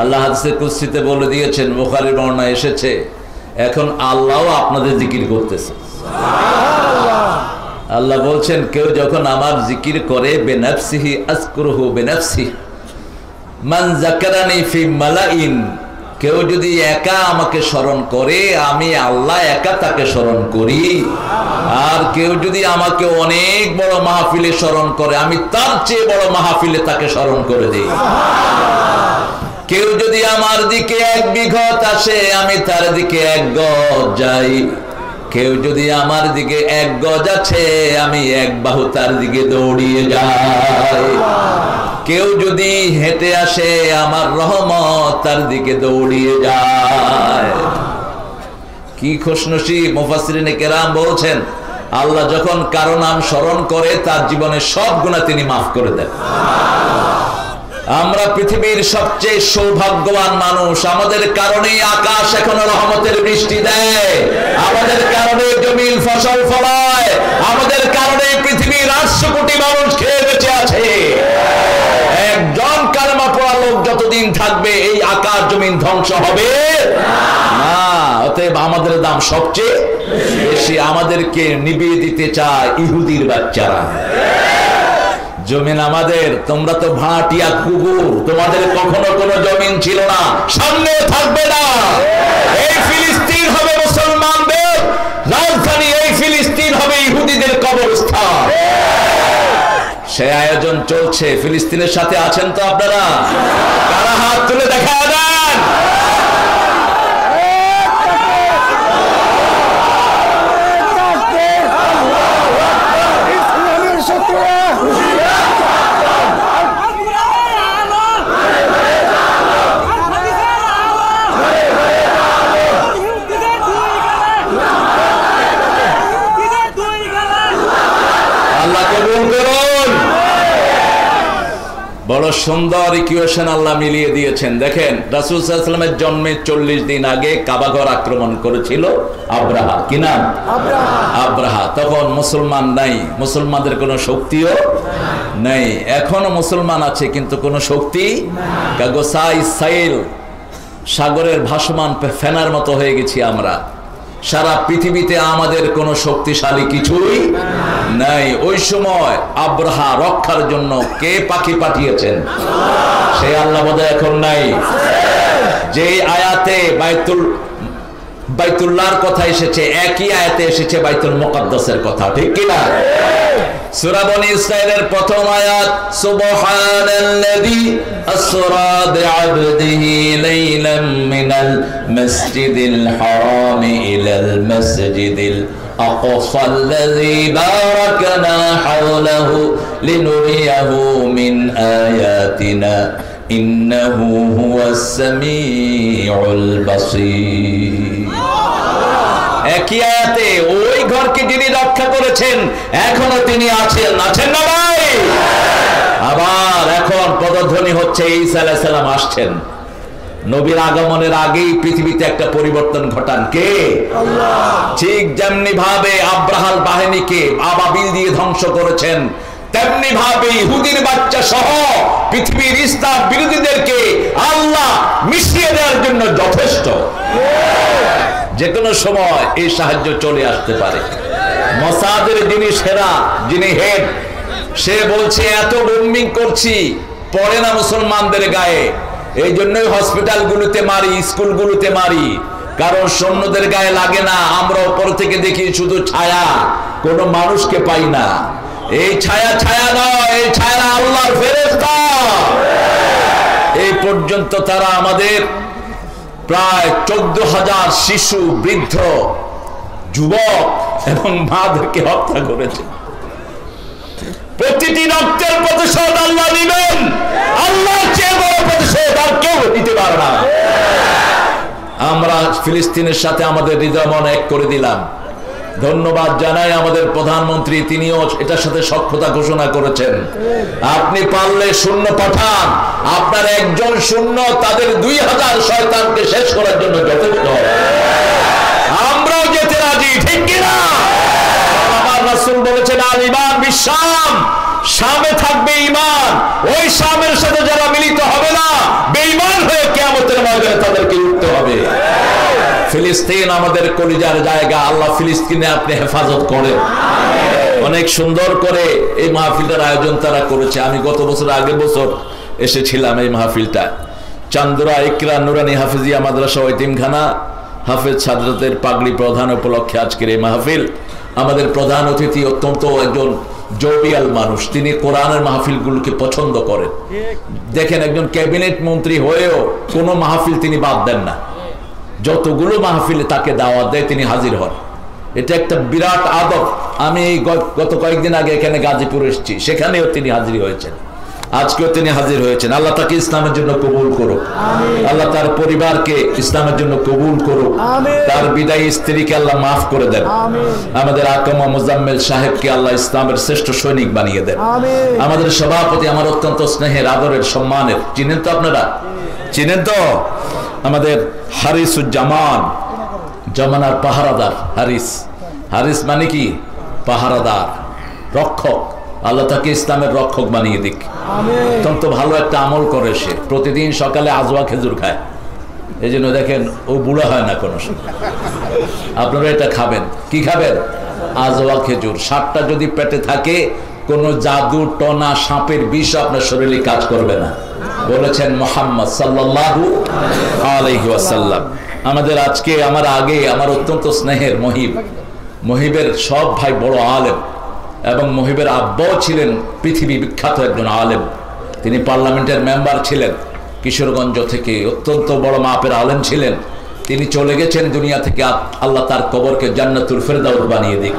আল্লাহ হাদিসে কুদসিতে বলে দিয়েছেন, বুখারীর বর্ণনা এসেছে, এখন আল্লাহও আপনাদের জিকির করতেছে। আল্লাহ বলছেন, কেউ যখন আমার জিকির করে বেনাফসিহি আযকুরুহু বেনাফসিহি মান যাকারানি ফি মালাইন, কেউ যদি একা আমাকে স্মরণ করে আমি আল্লাহ একা তাকে স্মরণ করি, আর কেউ যদি আমাকে অনেক বড় মাহফিলে স্মরণ করে আমি তার চেয়ে বড় মাহফিলে তাকে স্মরণ করে দিই। কেউ যদি আমার দিকে 1 বিঘত আসে আমি তার দিকে 1 গজ যাই, কেউ যদি আমার দিকে 1 গজ আছে আমি 1 বাহু তার দিকে দৌড়িয়ে যাই, কেউ যদি হেঁটে আসে আমার রহমত তার দিকে দৌড়িয়ে যায়। কি খুশনসিব! মুফাসসিরিনে কেরাম বলছেন, আল্লাহ যখন কারো নাম স্মরণ করে তার জীবনের সব গুনাহ তিনি মাফ করে দেন। আমরা পৃথিবীর সবচেয়ে সৌভাগ্যবান মানুষ, আমাদের কারণেই আকাশ এখনো রহমতের বৃষ্টি দেয়, আমাদের কারণে জমিন ফসল ফলায়, আমাদের কারণে পৃথিবীর 800 কোটি মানুষ খেয়ে বেঁচে আছে। একজন কালেমা পড়া লোক যতদিন থাকবে এই আকাশ জমিন ধ্বংস হবে না। অতএব আমাদের দাম সবচেয়ে বেশি। আমাদেরকে নিভিয়ে দিতে চায় ইহুদির বাচ্চারা। জমিন আমাদের, তোমরা তো ভাটিয়া কুকুর, তোমাদের কখনো কোনো জমিন ছিল না, সামনে থাকবে না। এই ফিলিস্তিন হবে মুসলমানদের রাজধানী, এই ফিলিস্তিন হবে ইহুদিদের কবরস্থান। সে আয়োজন চলছে। ফিলিস্তিনের সাথে আছেন তো আপনারা? কারা হাত তুলে দেখা দেন। বড় সুন্দর ইকুয়েশন আল্লাহ মিলিয়ে দিয়েছেন। দেখেন, রাসূল সাল্লাল্লাহু আলাইহি ওয়াসাল্লামের জন্মের 40 দিন আগে কাবাঘর আক্রমণ করেছিল আব্রাহা। কি নাম? আব্রাহা। তখন মুসলমান নাই, মুসলমানদের কোনো শক্তিও নাই। এখনো মুসলমান আছে কিন্তু কোনো শক্তি, কাগসাই সাইল, সাগরের ভাসমান ফেনার মতো হয়ে গেছি আমরা। সারা পৃথিবীতে আমাদের কোনো শক্তিশালী কিছুই নাই। ওই সময় আব্রাহা রক্ষার জন্য কে পাখি পাঠিয়েছেন? সেই আল্লাহ বোধহয় এখন নাই। যে আয়াতে বাইতুল্লাহর কথা এসেছে, একই আয়াতে এসেছে বাইতুল মুকাদ্দাসের কথা, ঠিক কি না? সূরা বনী ইসরাঈলের প্রথম আয়াত, সুবহানাল্লাযী আসরা বিআবদিহি লাইলাম মিনাল মাসজিদিল হারামি ইলাল মাসজিদিল আকসাল্লাযী বারাকনা হাওলাহু লিনুরিয়াহু মিন আয়াতিনা ইন্নাহু হুয়াস সামিউল বাসীর। একই আয়াতে ওই ঘরকে যিনি রক্ষা করেছেন এখনো তিনি আছেন না ভাই? আবার এখন পদধ্বনি হচ্ছে ঈসা আলাইহিস সালাম আসছেন। নবীর আগমনের আগেই পৃথিবীতে একটা পরিবর্তন ঘটান কে? আল্লাহ। ঠিক যেমনি ভাবে আব্রাহাল বাহিনীকে আবাবিল দিয়ে ধ্বংস করেছেন, তেমনি ভাবে ইহুদির বাচ্চা সহ পৃথিবীর ইসলাম বিরোধীদেরকে আল্লাহ মিশিয়ে দেওয়ার জন্য যথেষ্ট। যে কোনো সময় এই সাহায্য চলে আসতে পারে। মোসাদের যিনি সেরা, যিনি হেড, সে বলছে এত বোম্বিং করছি পড়ে না মুসলমানদের গায়ে, এই জন্যই হসপিটালগুলোতে মারি, স্কুলগুলোতে মারি, কারণ সৈন্যদের গায়ে লাগে না। আমরা উপর থেকে দেখি শুধু ছায়া, কোনো মানুষকে পাই না। এই ছায়া ছায়া নয়, এই ছায়া আল্লাহর ফেরেশতা। এই পর্যন্ত তারা আমাদের প্রায় 14,000 শিশু, বৃদ্ধ, যুবক এবং মাদেরকে হত্যা করেছে। প্রতিটি রক্তের প্রতিশোধ আল্লাহ নেবেন। আল্লাহর চেয়ে বড় প্রতিশোধ আর কেউ দিতে পারে না। আমরা ফিলিস্তিনের সাথে আমাদের হৃদয় মন এক করে দিলাম। ধন্যবাদ জানাই আমাদের প্রধানমন্ত্রী, তিনিও এটার সাথে সখ্যতা ঘোষণা করেছেন। আপনি পারলে সৈন্য পাঠান, আপনার একজন সৈন্য তাদের 2000 শয়তানকে শেষ করার জন্য যথেষ্ট। আমরাও যেতে রাজি, ঠিক কিনা? আমার রাসূল বলেছেন, আল ঈমান বিশ-শাম, শামে থাকবে ঈমান, ওই শামের সাথে যারা মিলিত হবে না বেঈমান হয়ে কিয়ামত ফিলিস্তিন আমাদের কলিজার জায়গা, আল্লাহ ফিলিস্তিনে আপনি হেফাজত করেন। অনেক সুন্দর করে এই মাহফিলটার আয়োজন তারা করেছে। আমি গত বছর আগের বছর এসেছিলাম এই মাহফিলটা। চান্দুরা ইকরা নুরানি হাফিজিয়া মাদ্রাসা ও এতিমখানা হাফেজ সাদরাতের পাগড়ি প্রধান উপলক্ষে আজকের এই মাহফিল। আমাদের প্রধান অতিথি অত্যন্ত একজন জোবিয়াল মানুষ, তিনি কোরআনের মাহফিলগুলোকে পছন্দ করেন। দেখেন, একজন ক্যাবিনেট মন্ত্রী হয়েও কোনো মাহফিল তিনি বাদ দেন না, যতগুলো মাহফিলে তাকে দাওয়াত দেয় তিনি হাজির হন। এটা একটা বিরাট আদব। আমি গত কয়েকদিন আগে এখানে গাজীপুর এসেছি, সেখানেও তিনি হাজির হয়েছেন, আজকেও তিনি হাজির হয়েছেন। আল্লাহ তাকে ইসলামের জন্য কবুল করুক, আল্লাহ তার পরিবারকে ইসলামের জন্য কবুল করুক, তার বিদায়ী স্ত্রীকে আল্লাহ মাফ করে দেন, আমাদের আকামা মুজাম্মেল সাহেবকে আল্লাহ ইসলামের শ্রেষ্ঠ সৈনিক বানিয়ে দেন। আমাদের সভাপতি, আমার অত্যন্ত স্নেহের, আদরের, সম্মানের, চিনেন তো আপনারা? চিনেন তো? আমাদের হারিসুজ্জামান, জামানার পাহারাদার। হারিস মানে কি? পাহারাদার, রক্ষক। আল্লাহ তাকে ইসলামের রক্ষক বানিয়ে দিক। অত্যন্ত ভালো একটা আমল করে সে, প্রতিদিন সকালে আজওয়া খেজুর খায়। এই জন্য দেখেন ও বুড়া হয় না কোনো সময়। আপনারা এটা খাবেন। কি খাবেন? আজওয়া খেজুর। 7টা যদি পেটে থাকে, কোনো জাদু টনা সাপের বিষ আপনার শরীরে কাজ করবে না, বলেছেন মুহাম্মদ সাল্লাল্লাহু আলাইহি ওয়াসাল্লাম। আমাদের আজকে আমার অত্যন্ত স্নেহের মহিবের সব ভাই বড় আলেম, এবং মহিবের আব্বাও ছিলেন পৃথিবী বিখ্যাত একজন আলেম। তিনি পার্লামেন্টের মেম্বার ছিলেন কিশোরগঞ্জ থেকে, অত্যন্ত বড় মাপের আলেম ছিলেন। তিনি চলে গেছেন দুনিয়া থেকে। আল্লাহ তার কবরকে জান্নাতুল ফেরদাউস বানিয়ে দিক।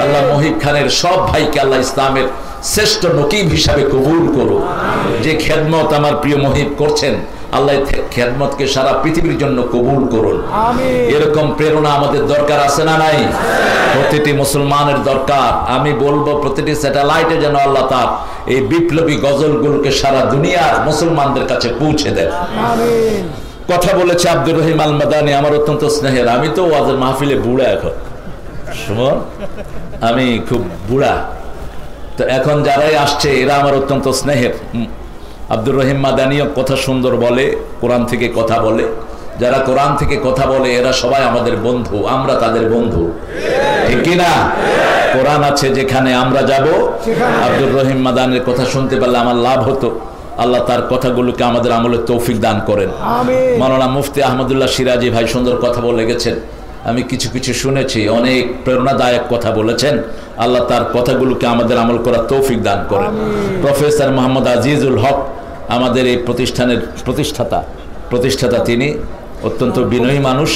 আল্লাহ মহিব খানের সব ভাইকে আল্লাহ ইসলামের শ্রেষ্ঠ নকিব হিসাবে কবুল করুক। যে খেদমত আমার প্রিয় মহিব করছেন, আল্লাহ খেদমতকে সারা পৃথিবীর জন্য কবুল করুন। এরকম প্রেরণা আমাদের দরকার আছে না নাই? প্রতিটি মুসলমানের দরকার। আমি বলবো প্রতিটি স্যাটেলাইটে যেন আল্লাহ তার এই বিপ্লবী গজলগুলোকে সারা দুনিয়ার মুসলমানদের কাছে পৌঁছে দেন। কথা বলেছে আব্দুর রহিম আল মাদানী, আমার অত্যন্ত স্নেহের। আমি তো ওয়াজের মাহফিলে বুড়া, এখন শুনুন, আমি খুব বুড়া। তো এখন যারাই আসছে এরা আমার অত্যন্ত স্নেহের। আব্দুর রহিম মাদানীও কথা সুন্দর বলে, কোরআন থেকে কথা বলে। যারা কোরআন থেকে কথা বলে এরা সবাই আমাদের বন্ধু, আমরা তাদের বন্ধু, ঠিক কিনা? কোরআন আছে যেখানে আমরা যাব। আব্দুর রহিম মাদানীর কথা শুনতে পারলে আমার লাভ হতো। আল্লাহ তার কথাগুলোকে আমাদের আমলের তৌফিক দান করেন। মাওলানা মুফতি আহমদুল্লাহ সিরাজি ভাই সুন্দর কথা বলে গেছেন, আমি কিছু কিছু শুনেছি, অনেক প্রেরণাদায়ক কথা বলেছেন। আল্লাহ তার কথাগুলোকে আমাদের আমল করার তৌফিক দান করেন। প্রফেসর মোহাম্মদ আজিজুল হক আমাদের এই প্রতিষ্ঠানের প্রতিষ্ঠাতা তিনি অত্যন্ত বিনয়ী মানুষ,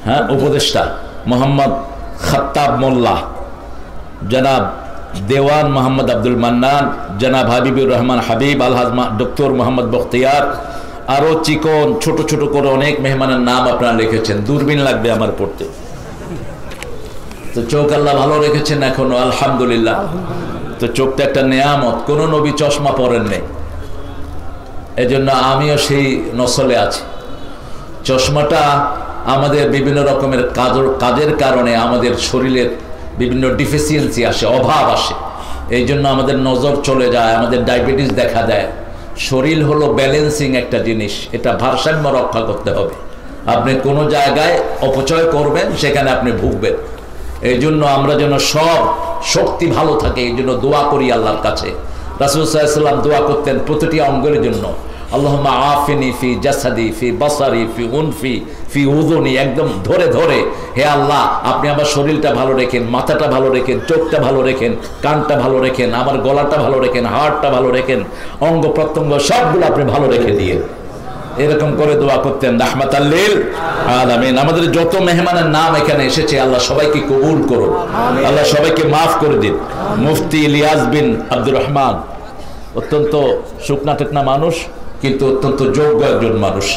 হ্যাঁ, উপদেষ্টা। মোহাম্মদ খাত্তাব মোল্লা, জনাব দেওয়ান মোহাম্মদ আব্দুল মান্নান, জনাব হাবিবুর রহমান হাবিব, আলহাজ ডক্টর মোহাম্মদ বখতিয়ার, আরো চিকন ছোট ছোট করে অনেক মেহমানের নাম আপনারা লিখেছেন। দূরবীন লাগবে আমার পড়তে। তো চোখ আল্লাহ ভালো রেখেছেন এখনো, আলহামদুলিল্লাহ। তো চোখটা একটা নেয়ামত, কোন নবী চশমা পরেন নেই, এজন্য আমিও সেই নসলে আছি। চশমাটা আমাদের বিভিন্ন রকমের কাজের কারণে আমাদের শরীরের বিভিন্ন ডিফিসিয়েন্সি আসে, অভাব আসে, এই জন্য আমাদের নজর চলে যায়, আমাদের ডায়াবেটিস দেখা দেয়। শরীর হলো ব্যালেন্সিং একটা জিনিস, এটা ভারসাম্য রক্ষা করতে হবে। আপনি কোনো জায়গায় অপচয় করবেন, সেখানে আপনি ভুগবেন। এই জন্য আমরা যেন সব শক্তি ভালো থাকে, এই জন্য দোয়া করি আল্লাহর কাছে। রাসূল সাল্লাল্লাহু আলাইহি ওয়াসাল্লাম দোয়া করতেন প্রতিটি অঙ্গের জন্য, আল্লাহুম্মা আফিনি ফি জাসাদি ফি বাসারি ফি উনফি ফি উযুনি, একদম ধরে ধরে, হে আল্লাহ আপনি আমার শরীরটা ভালো রেখেন, মাথাটা ভালো রেখেন, চোখটা ভালো রেখেন, কানটা ভালো রেখেন, আমার গলাটা ভালো রেখেন, হাড়টা ভালো রেখেন, অঙ্গ প্রত্যঙ্গ সবগুলো আপনি ভালো রেখে দিয়ে, এরকম করে দোয়া করতেন রাহমাতাল লিল আলামিন। আমাদের যত মেহমানের নাম এখানে এসেছে আল্লাহ সবাইকে কবুল করুন, আল্লাহ সবাইকে মাফ করে দিন। মুফতি ইলিয়াস বিন আব্দুর রহমান অত্যন্ত শুকনা টেকনা মানুষ, কিন্তু অত্যন্ত যোগ্য একজন মানুষ।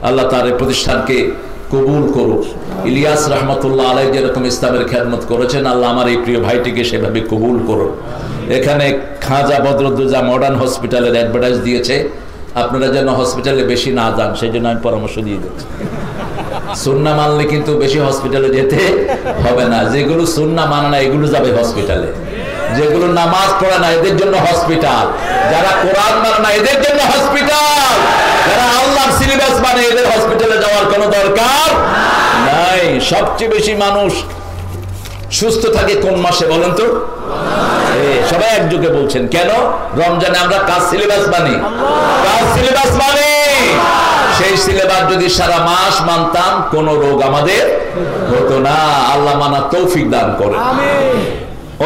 আল্লাহ তার এই প্রতিষ্ঠানকে কবুল করুক। ইলিয়াস রহমতুল্লাহ আলাইহি যেরকম ইসলামের খেদমত করেছেন, আল্লাহ আমার এই প্রিয় ভাইটিকে সেভাবে কবুল করুন। এখানে খাজা বদরুদ্দোজা মডার্ন হসপিটালের অ্যাডভার্টাইজ দিয়েছে, আপনারা যেন হসপিটালে বেশি না যান, সেই জন্য আমি পরামর্শ দিয়ে দিচ্ছি। সুন্নাহ মানলে কিন্তু বেশি হসপিটালে যেতে হবে না, যেগুলো সুন্নাহ মানে না এগুলো যাবে হসপিটালে, যেগুলো নামাজ পড়ে না এদের জন্য হসপিটাল, যারা কোরআন মানে না এদের জন্য হসপিটাল, যারা আল্লাহর সিলেবাস মানে এদের হসপিটালে যাওয়ার কোনো দরকার নাই। সবচেয়ে বেশি মানুষ সুস্থ থাকে কোন মাসে বলেন তো? সবাই একযোগে বলছেন কেন? রমজানে আমরা কাজ সিলেবাস মানি, কাজ সিলেবাস মানি। সেই সিলেবাস যদি সারা মাস মানতাম কোন রোগ আমাদের হতো না। আল্লাহ মানার তৌফিক দান করে।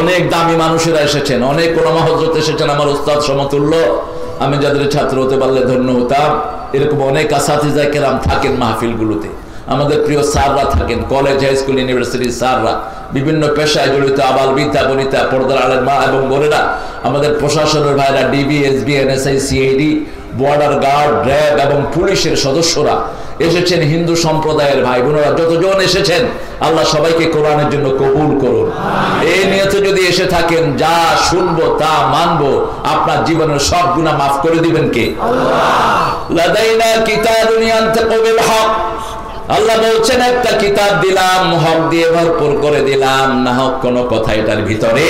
অনেক দামি মানুষেরা এসেছেন, অনেক ওলামা হযরত এসেছেন, আমার উস্তাদ সমতুল্য। আমি যাদের ছাত্র হতে পারলে ধন্য হতাম। এরকম অনেক আসাতিজা কেরাম থাকেন মাহফিলগুলোতে। আমাদের প্রিয় স্যাররা থাকেন, কলেজ, হাই স্কুল, ইউনিভার্সিটির স্যাররা, বিভিন্ন পেশায় জড়িত আবাল বৃদ্ধা বনিতা, পর্দার আলের মা এবং বোনেরা, আমাদের প্রশাসনের ভাইরা, DB, SB, NSI, CID, border guard, RAB এবং পুলিশের সদস্যরা এসেছেন, হিন্দু সম্প্রদায়ের ভাই বোনেরা যতজন এসেছেন, আল্লাহ সবাইকে কোরআনের জন্য কবুল করুন। এই নিয়তে যদি এসে থাকেন, যা শুনবো তা মানবো, আপনার জীবনের সব গুনাহ মাফ করে দিবেন কে? লাদাইনা কিতাবুন ইয়ানতাকু বিল হক। আল্লাহ বলছেন একটা কিতাব দিলাম, হক দিয়ে ভরপুর করে দিলাম, না হক কোনো কথা এটার ভিতরে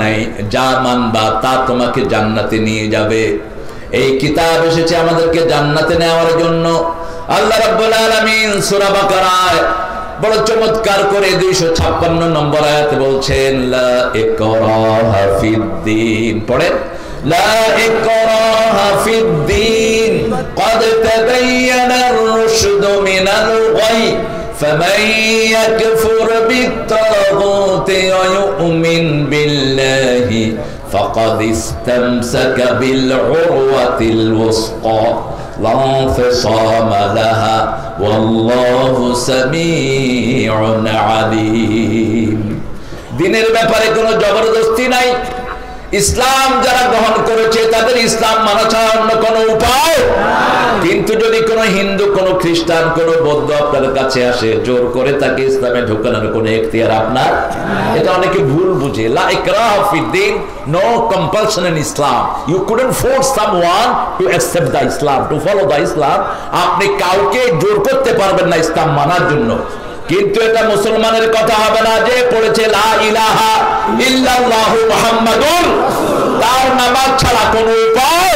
নাই। যা মানবা তা তোমাকে জান্নাতে নিয়ে যাবে। এই কিতাব এসেছে আমাদেরকে জান্নাতে নেওয়ার জন্য। আল্লাহ রাব্বুল আলামিন সূরা বাকারায় বড় চমৎকার করে 256 নম্বর আয়াতে বলছেন, লা ইকরাহা ফিদ্দীন। পড়েন, লা ইকরাহা ফিদ্দীন قد تبين الرشد من الغي فمن يكفر بالطاغوت ويؤمن بالله فقد استمسك بالعروة الوثقى لا انفصام لها والله سميع عليم। দিনের ব্যাপারে কোনো জবরদস্তি নাই। ইসলাম যারা গ্রহণ করেছে তাদের ইসলাম মানা ছাড়া অন্য কোনো উপায়। কিন্তু যদি কোনো হিন্দু, কোনো খ্রিস্টান, কোনো বৌদ্ধ আপনার কাছে আসে, জোর করে তাকে ইসলামে ঢোকানোর কোনো এখতিয়ার আপনার। এটা অনেকে ভুল বুঝে। লা ইকরাহা ফিদ্দীন, no compulsion in Islam. You couldn't force someone to accept the Islam, to follow the Islam. আপনি কাউকে জোর করতে পারবেন না ইসলাম মানার জন্য। কিন্তু এটা মুসলমানের কথা হবে না যে পড়েছে লা ইলাহা ইল্লাল্লাহু মুহাম্মাদুর, তার নামাজ ছাড়া কোনো উপায়,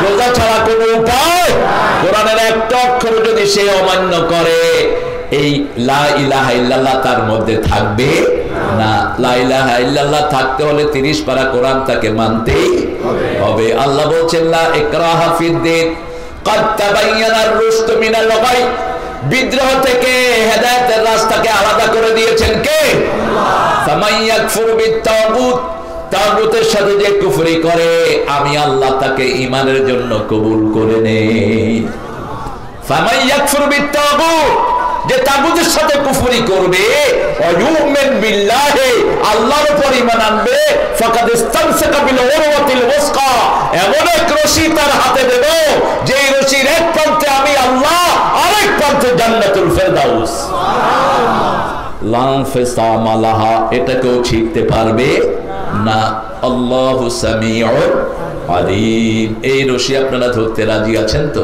রোজা ছাড়া কোনো উপায়, কোরআনের একটা অক্ষর যদি সে অমান্য করে, এই লা ইলাহা ইল্লাল্লাহ তার মধ্যে থাকবে না। লা ইলাহা ইল্লাল্লাহ থাকতে হলে 30 পারা কোরআন তাকে মানতেই হবে। আল্লাহ বলছেন লা ইকরাহা ফিদ্দীন قد تبين الرشد من الغي। বিদ্রোহ থেকে হেদায়েতের রাস্তাকে আলাদা করে দিয়েছেন কে? ফামান ইয়াকফুর বিত্তাগুত, তাগুতের সাথে যে কুফরি করে আমি আল্লাহ তাকে ঈমানের জন্য কবুল করে নেই। ফামান ইয়াকফুর বিত্তাগুত, যে তাগুতের সাথে কুফরি করবে, ওয়ায়ুমিন বিল্লাহি, আল্লাহর উপর ঈমান আনবে, ফাকাদ ইসতামসাকা বিল উরওয়াতিল ওয়াসকা, এমন এক রশি তার হাতে দেব যে রশির এক প্রান্তে আমি আল্লাহ, আরেক প্রান্তে জান্নাতুল ফেরদাউস। লা ইনফিসামা লাহা, এটাকেও ছিঁড়তে পারবে না। আল্লাহু সামিউন আলিম। এই রশি আপনারা ধরতে রাজি আছেন তো?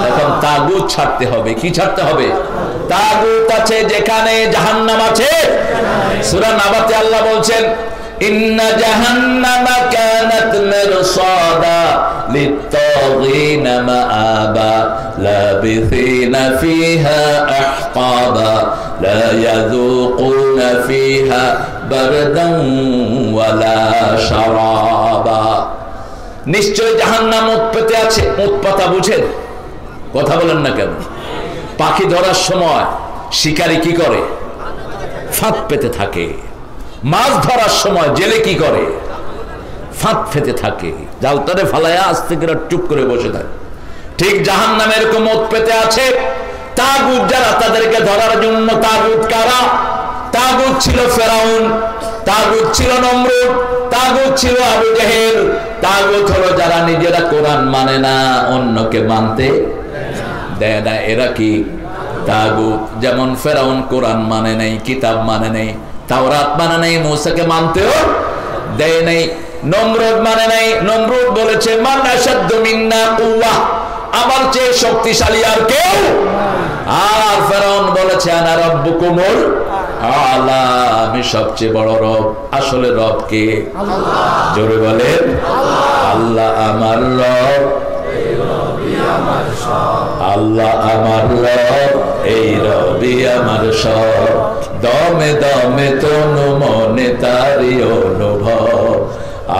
এখন তাগুত ছাড়তে হবে। কি ছাড়তে হবে? তাগুত আছে যেখানে, জাহান্নাম আছে। সূরা নাবাতে আল্লাহ বলছেন, ইন্না জাহান্নামা কানাত মিরসাদা লিত-তাগিনা মাআবা লাবিথিনা ফিহা আহকাবা লা ইয়াযুকুনা ফিহা বারদান ওয়ালা শারাবা। নিশ্চয় জাহান্নাম উৎপেতে আছে। উৎপাতা বুঝেন? কথা বলেন না কেন? পাখি ধরার সময় শিকারী কি করে? ফাঁদ পেতে থাকে। মাছ ধরার সময় জেলে কি করে? ফাঁদ পেতে থাকে। জালটারে ফালায়া আস্তে করে চুপ করে বসে থাকে। ঠিক জাহান্নামে এরকম উৎপেতে আছে তাগুত যারা, তাদেরকে ধরার জন্য। তাগুত কারা? তাগুত ছিল ফেরাউন, তাগুত ছিল নমরুদ, তাগুত ছিল আবু জেহেল। তাগুত হলো যারা নিজেরা কোরআন মানে না, অন্যকে মানতে দেয় না। এরা কি তাগুত? যেমন ফেরাউন কোরআন মানে নাই, কিতাব মানে নাই, তাওরাত মানে নাই, মুসাকে মানতেও দেয় নাই। নমরুদ মানে নাই। নমরুদ বলেছে মান আশাদ্দু মিন্না কুওয়া, আমার চেয়ে শক্তিশালী আর কেউ। আর ফেরাউন বলেছে আনা রাব্বুকুমুল আলা, আমি সবচেয়ে বড় রব। আসলে রব কে? আল্লাহ। জোরে বলেন আল্লাহ আমার রব, এই রবই আমার সব। আল্লাহ আমার রব, এই রব রবি আমার সব, দমে দমে তনু মনে তারি অনুভব,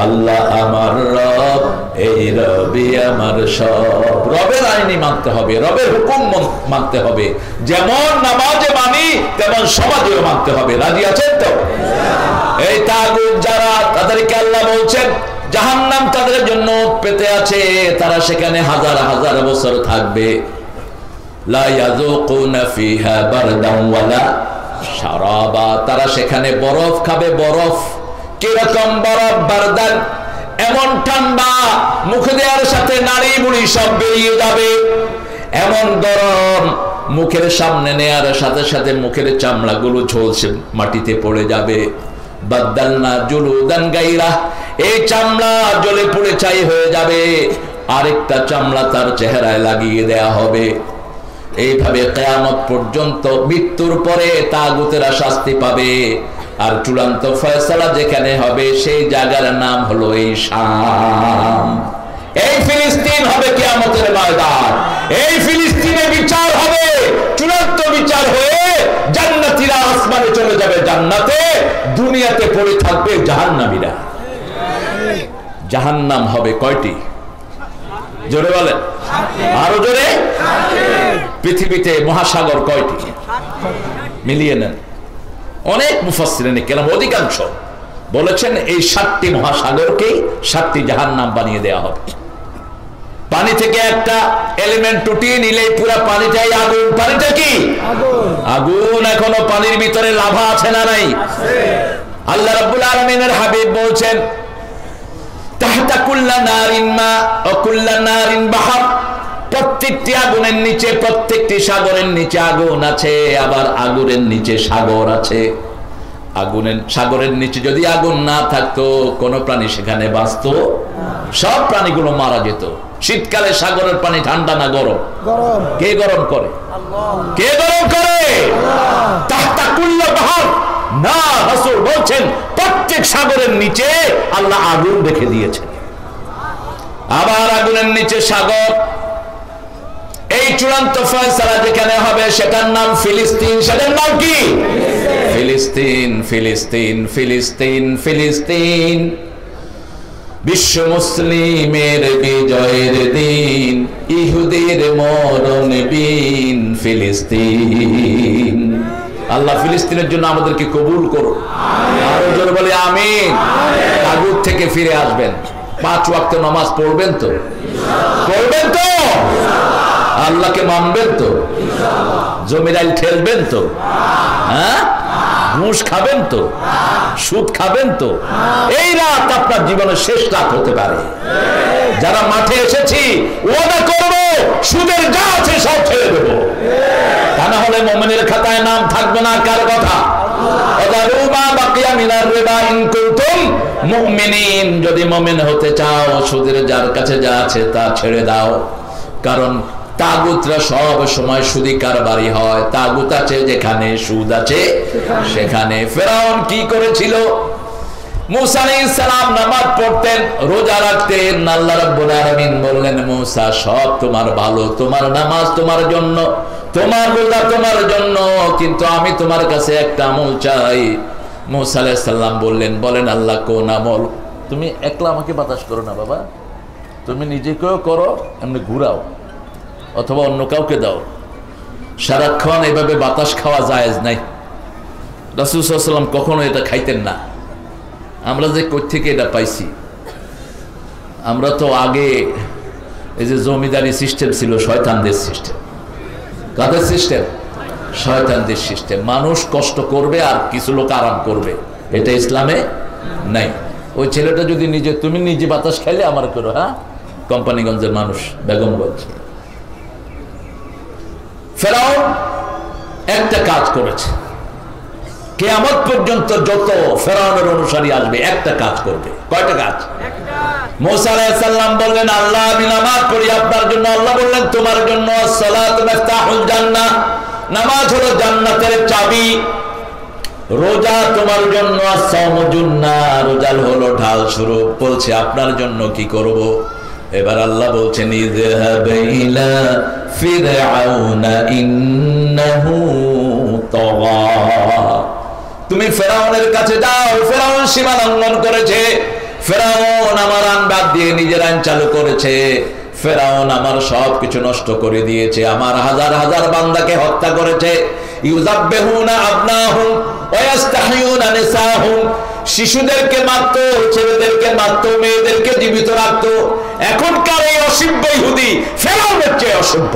আল্লাহ আমার রব, এই রবি আমার সব। রবের আইনি মানতে হবে, রবের হুকুম মানতে হবে, যেমন নামাজে মানি তেমন সমাজেও মানতে হবে। রাজি আছেন তো? এই তাগুত যারা, তাদেরকে আল্লাহ বলছেন জাহান্নাম তাদের জন্য পেতে আছে, তারা সেখানে হাজার হাজার বছর থাকবে। লা ইয়াযুকুনা ফিহা বারদান ওয়ালা শারাবা, তারা সেখানে বরফ খাবে, বরফ। কিরকম বরফ? বারদান, এমন ঠান্ডা মুখে দেওয়ার সাথে নাড়ি বুড়ি সব বেরিয়ে যাবে। এমন গরম, মুখের সামনে নেয়ার সাথে সাথে মুখের চামড়াগুলো ঝলসে মাটিতে পড়ে যাবে। বাদদালনা জুলুদান গায়রা, এই চামড়া জ্বলে পুড়ে ছাই হয়ে যাবে, আরেকটা চামড়া তার চেহারায় লাগিয়ে দেয়া হবে। এইভাবে কিয়ামত পর্যন্ত মৃত্যুর পরে তাগুতেরা শাস্তি পাবে। আর চূড়ান্ত ফয়সালা যেখানে হবে সেই জায়গার নাম হলো এই শাম। এই ফিলিস্তিন হবে কিয়ামতের ময়দান। এই ফিলিস্তিনে বিচার হবে, চূড়ান্ত বিচার হয়ে জান্নাতীরা আসমানে চলে যাবে জান্নাতে, দুনিয়াতে পড়ে থাকবে জাহান্নামীরা। জাহান্নাম হবে কয়টি? জোরে বলেন, আরো জোরে। পৃথিবীতে মহাসাগর কয়টি? মিলিয়ে নেন। অনেক মুফাসসিরিন কেরাম, অধিকাংশ বলেছেন এই 7টি মহাসাগরকেই 7টি জাহান্নাম বানিয়ে দেওয়া হবে। পানি থেকে একটা এলিমেন্ট উঠিয়ে নিলেই পুরো পানিটাই আগুন। পানিটা কি? আগুন। এখনো পানির ভিতরে লাভা আছে না নাই? আল্লাহ রাব্বুল আলামিনের হাবিব বলছেন তাহতা কুল্লা নারিন মা ওয়া কুল্লা নারিন বাহর, প্রত্যেকটি আগুনের নিচে, প্রত্যেকটি সাগরের নিচে আগুন আছে, আবার আগুনের নিচে সাগর আছে। আগুনের সাগরের নিচে যদি আগুন না থাকতো কোন প্রাণী সেখানে বাঁচত? সব প্রাণীগুলো মারা যেত। শীতকালে সাগরের পানি ঠান্ডা না গরম? কে গরম করে? কে গরম করে? তাহতা কুল্লা বাহর না, রাসূল বলছেন প্রত্যেক সাগরের নিচে আল্লাহ আগুন রেখে দিয়েছেন। আবার আগুনের নিচে সাগর। এই চূড়ান্ত ফয়সালা যেখানে হবে সেটার নাম ফিলিস্তিন। সেটার নাম কি? ফিলিস্তিন, ফিলিস্তিন, ফিলিস্তিন, ফিলিস্তিন। বিশ্ব মুসলিমের বিজয়ের দিন, ইহুদির মরণ বিন ফিলিস্তিন। আল্লাহ ফিলিস্তিনের জন্য আমাদেরকে কবুল করুন। আরো জোরে বলি আমিন। তাগুত থেকে ফিরে আসবেন, 5 ওয়াক্ত নামাজ পড়বেন তো? পড়বেন তো? আল্লাহকে মানবেন তো? জমিরাইল ঠেলবেন তো? হ্যাঁ, ঘুষ খাবেন তো? সুদ খাবেন তো? এই রাত আপনার জীবনের শেষ রাত হতে পারে। যারা মাঠে এসেছি ওয়াদা করব সুদের যা আছে সব ছেড়ে দেব, তা না হলে মুমিনের খাতায় নাম থাকবে না। কার কথা? যদি মুমিন হতে চাও সুদের যার কাছে যা আছে তা ছেড়ে দাও। কারণ তাগুতরা সব সময় সুদি কারবারি হয়। তাগুত আছে যেখানে, সুদ আছে সেখানে। ফেরাউন কি করেছিল? মুসা আলাইহিস সালাম নামাজ পড়তেন, রোজা রাখতেন। আল্লাহ রাব্বুল আলামিন বললেন মুসা সব তোমার ভালো, তোমার নামাজ তোমার জন্য, তোমার রোজা তোমার জন্য, কিন্তু আমি তোমার কাছে একটা আমল চাই। মুসা আলাইহিস সালাম বললেন, বলেন আল্লাহ কোন আমল? তুমি একলা আমাকে বাতাস করো না বাবা, তুমি নিজেকেও করো, এমনি ঘুরাও অথবা অন্য কাউকে দাও। সারাক্ষণ এভাবে বাতাস খাওয়া জায়েজ নাই। রাসূল সাল্লাল্লাহু আলাইহি ওয়াসাল্লাম কখনো এটা খাইতেন না। আমরা যে কই থেকে এটা পাইছি? আমরা তো আগে এই যে জমিদারি সিস্টেম ছিল শয়তানদের সিস্টেম। কাদের সিস্টেম? শয়তানদের সিস্টেম। মানুষ কষ্ট করবে আর কিছু লোক আরাম করবে, এটা ইসলামে নাই। ওই ছেলেটা যদি নিজে, তুমি নিজে বাতাস খাইলে আমার করো। হ্যাঁ, কোম্পানিগঞ্জের মানুষ, বেগমগঞ্জ। ফেরাউন একটা কাজ করেছে, কিয়ামত পর্যন্ত যত ফেরাউনের অনুসারী আসবে একটা কাজ করবে। কয়টা কাজ? মুসা আলাইহিস সালাম বললেন আল্লাহ আমি নামাজ পড়ি আপনার জন্য। আল্লাহ বললেন তোমার জন্য আসসালাতু মিফতাহুল জান্নাহ, নামাজ হলো জান্নাতের চাবি। রোজা তোমার জন্য আসসামু জুন্নাহ, রোজা হলো ঢাল স্বরূপ। বলছে আপনার জন্য কি করব? এবার আল্লাহ বলছেন ইযহাব ইলা ফিরআউনা ইন্নাহু তাগা, তুমি ফেরাউনের কাছে যাও। ফেরাউন সীমা লঙ্ঘন করেছে, ফেরাউন আমার আইন বাদ দিয়ে নিজের আইন চালু করেছে, ফেরাউন আমার সবকিছু নষ্ট করে দিয়েছে, আমার হাজার হাজার বান্দাকে হত্যা করেছে। ইউযাব্বিহুনা আবনাহুম ওয়া ইস্তাহয়ুনা নিসাহুম, শিশুদেরকে মারত, ছেলেদেরকে মারত, মেয়েদেরকে জীবিত রাখত। এখনকার এই অসভ্য ইহুদি ফেরাউনের চেয়ে অসভ্য,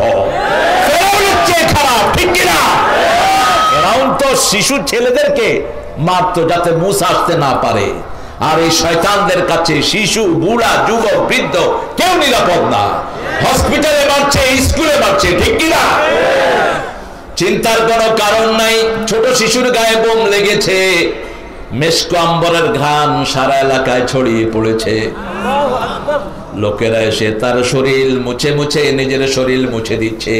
ফেরাউনের চেয়ে খারাপ, ঠিক কিনা? ফেরাউন তো শিশু ছেলেদেরকে মারত যাতে মুসা আসতে না পারে, আর এই শয়তানদের কাছে শিশু, বুড়া, যুবক, বৃদ্ধ কেউ নিরাপদ না। হসপিটালে মারছে, স্কুলে মারছে, ঠিক কিনা? চিন্তার কোনো কারণ নাই। ছোট শিশুর গায়ে বোম লেগেছে, মেশকো আম্বরের ঘ্রাণ সারা এলাকায় ছড়িয়ে পড়েছে। লোকেরা এসে তার শরীর মুছে মুছে নিজের শরীর মুছে দিচ্ছে।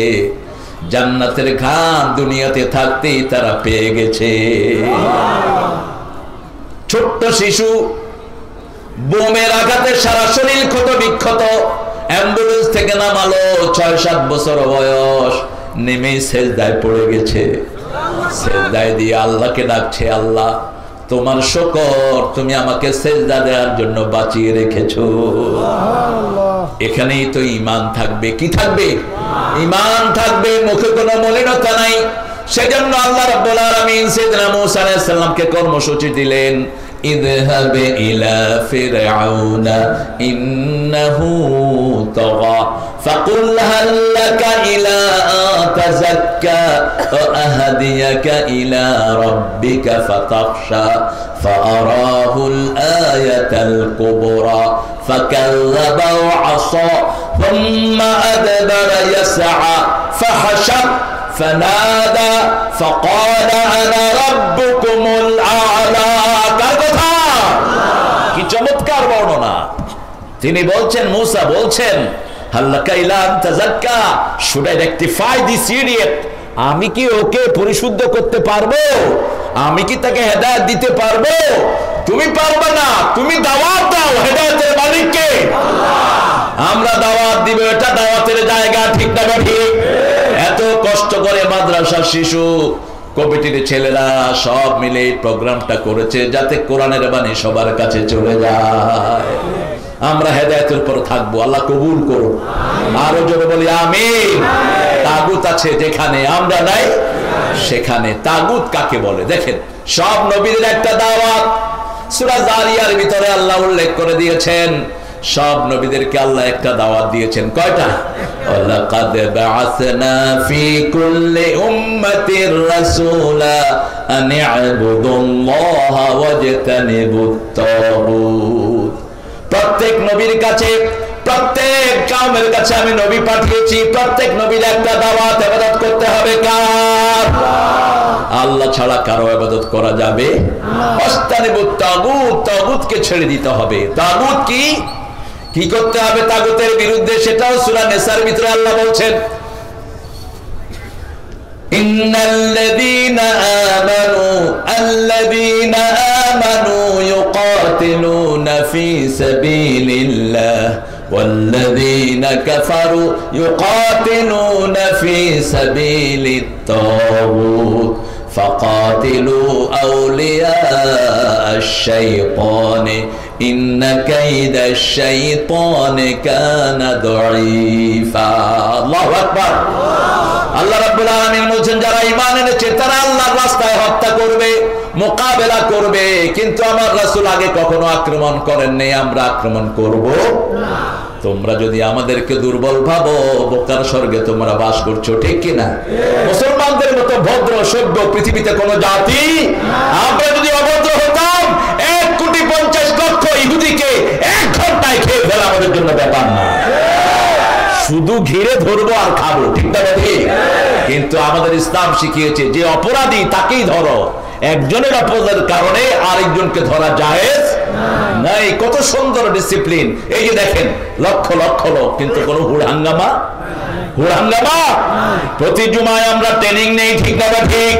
জান্নাতের ঘ্রাণ দুনিয়াতে থাকতেই তারা পেয়ে গেছে। ছোট্ট শিশু, বোমের আঘাতে সারা শরীর ক্ষত বিক্ষত, অ্যাম্বুলেন্স থেকে নামালো, 6-7 বছর বয়স, নেমে সেজদায় পড়ে গেছে। সেজদায় দিয়ে আল্লাহকে ডাকছে, আল্লাহ তোমার শুকর, তুমি আমাকে সেজদা দেওয়ার জন্য বাঁচিয়ে রেখেছো। এখানেই তো ঈমান থাকবে। কি থাকবে? ঈমান থাকবে, মুখে কোনো মলিনতা নাই। সেজন্য আল্লাহ রাব্বুল আলামিন সাইয়েদনা মূসা আলাইহিস সালামকে কর্মসূচি দিলেন, ইযহাব ইলা ফিরআউনা ইন্নাহু তাগা ফাকুল হাল লাকা ইলা তাযাক্কা ওয়া আহদিয়াকা ইলা রাব্বিকা ফাতাখশা ফাআরাহুল আয়াতাল কুবরা ফাকাল্লাবা ওয়া আসা থুম্মা আদবারা ইয়াসআ ফাহাশার فنادى فقال انا ربكم الاعلى। কার কথা? কি চমৎকার বর্ণনা! তিনি বলছেন, মূসা বলছেন, হাল্লাকা ইলা তাযাক্কা, should I rectify this idiot? আমি কি ওকে পরিশুদ্ধ করতে পারবো? আমি কি তাকে হেদায়েত দিতে পারবো? তুমি পারবে না। তুমি দাওয়াত দাও, হেদায়েতের মালিক কে? আল্লাহ। আমরা দাওয়াত দিব, এটা দাওয়াতের জায়গা, ঠিক না ঠিক? এত কষ্ট করে মাদ্রাসার শিশু, কমিটির ছেলেরা সব মিলে এই প্রোগ্রামটা করেছে যাতে কোরআনের বাণী সবার কাছে চলে যায়। আমরা হেদায়েতের উপর থাকবো, আল্লাহ কবুল করুন। আরো জোরে বলি আমিন। তাগুত আছে যেখানে, আমরা নাই সেখানে। তাগুত কাকে বলে? দেখেন, সব নবীদের একটা দাওয়াত সূরা জারিয়ার ভিতরে আল্লাহ উল্লেখ করে দিয়েছেন। সব নবীদেরকে আল্লাহ একটা দাওয়াত দিয়েছেন। কয়টা? লাকাদ বা'আসনা ফি কুল্লি উম্মাতির রাসূলা আন ই'বুদুল্লাহা ওয়াজতানিবুত তাগুত। প্রত্যেক নবীর কাছে, প্রত্যেক কওমের কাছে আমি নবী পাঠিয়েছি। প্রত্যেক নবীর একটা দাওয়াত, ইবাদত করতে হবে কার? আল্লাহ ছাড়া কারো ইবাদত করা যাবে না। ওয়াজতানিবুত তাগুত, তাগুতকে ছেড়ে দিতে হবে। তাগুত কি কি করতে হবে? তাগুতের বিরুদ্ধে, সেটাও সূরা নিসার ভিতরে আল্লাহ বলছেন, ইন্নাল্লাযীনা আমানু ইউকাতিলুনা ফি সাবিলিল্লাহ ওয়াল্লাযীনা কাফারু ইউকাতিলুনা ফি সাবিলিত তাগুত ফাকাতিলু আউলিয়া আশ-শাইতানি ইন্না কাইদাশ শাইতানি কানা দাঈফা। আল্লাহু আকবার। আল্লাহ রাব্বুল আলামিন বলেন, যারা ঈমান এনেছে তারা আল্লাহর রাস্তায় হত্যা করবে, মোকাবেলা করবে। কিন্তু আমার রাসূল আগে কখনো আক্রমণ করেননি, আমরা আক্রমণ করব না। তোমরা যদি আমাদেরকে দুর্বল ভাবো, বোকার স্বর্গে তোমরা বাস করছো, ঠিক কিনা? মুসলমানদের মতো ভদ্র সভ্য পৃথিবীতে কোনো জাতি। আমরা যদি অভদ্র হতাম, 1,50,00,000 ইহুদিকে 1 ঘন্টায় খেয়ে ফেলা আমাদের জন্য ব্যাপার না। শুধু ঘিরে ধরবো আর খাবো, ঠিক না? কিন্তু আমাদের ইসলাম শিখিয়েছে যে অপরাধী তাকেই ধরো। একজনের অপরাধের কারণে আরেকজনকে ধরা জায়েজ নাই। কত সুন্দর ডিসিপ্লিন! এই যে দেখেন, লক্ষ লক্ষ লোক, কিন্তু কোনো হুড়হাঙ্গামা প্রতি জুমায় আমরা ট্রেনিং নেই, ঠিক না ঠিক?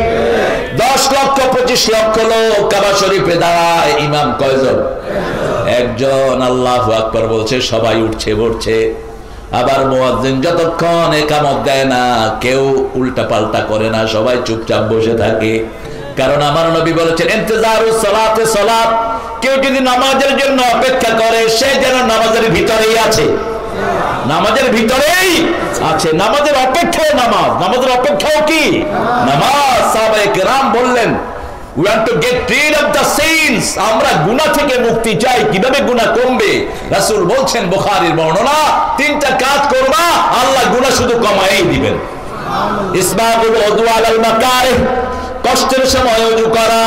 10 লক্ষ 25 লক্ষ লোক কাবা শরীফে দাঁড়ায়। ইমাম কয়জন? একজন আল্লাহু আকবার বলছে, সবাই উঠছে বসছে। আবার মুয়াজ্জিন যতক্ষণ ইকামত দেয় না কেউ উল্টা পাল্টা করে না, সবাই চুপচাপ বসে থাকে। কারণ আমার নবী বলেছেন ইন্তেজারুস সালাতে সালাত, কেউ যদি নামাজের জন্য অপেক্ষা করে সে যেন নামাজের ভিতরেই আছে, নামাজের ভিতরেই আছে। নামাজের অপেক্ষায় নামাজ, নামাজের অপেক্ষাও কি নামাজ। সাহাবায়ে কেরাম বললেন we want to get rid of the sins, আমরা গুনাহ থেকে মুক্তি চাই। কিভাবে গুনাহ কমবে? রাসূল বলছেন বুখারীর বর্ণনা, তিনটা কাজ করবা আল্লাহ গুনাহ শুধু কমাই দিবেন। ইসবাগুল উযু আলাল মাকারিহ, কষ্টের সময় ওযু করা।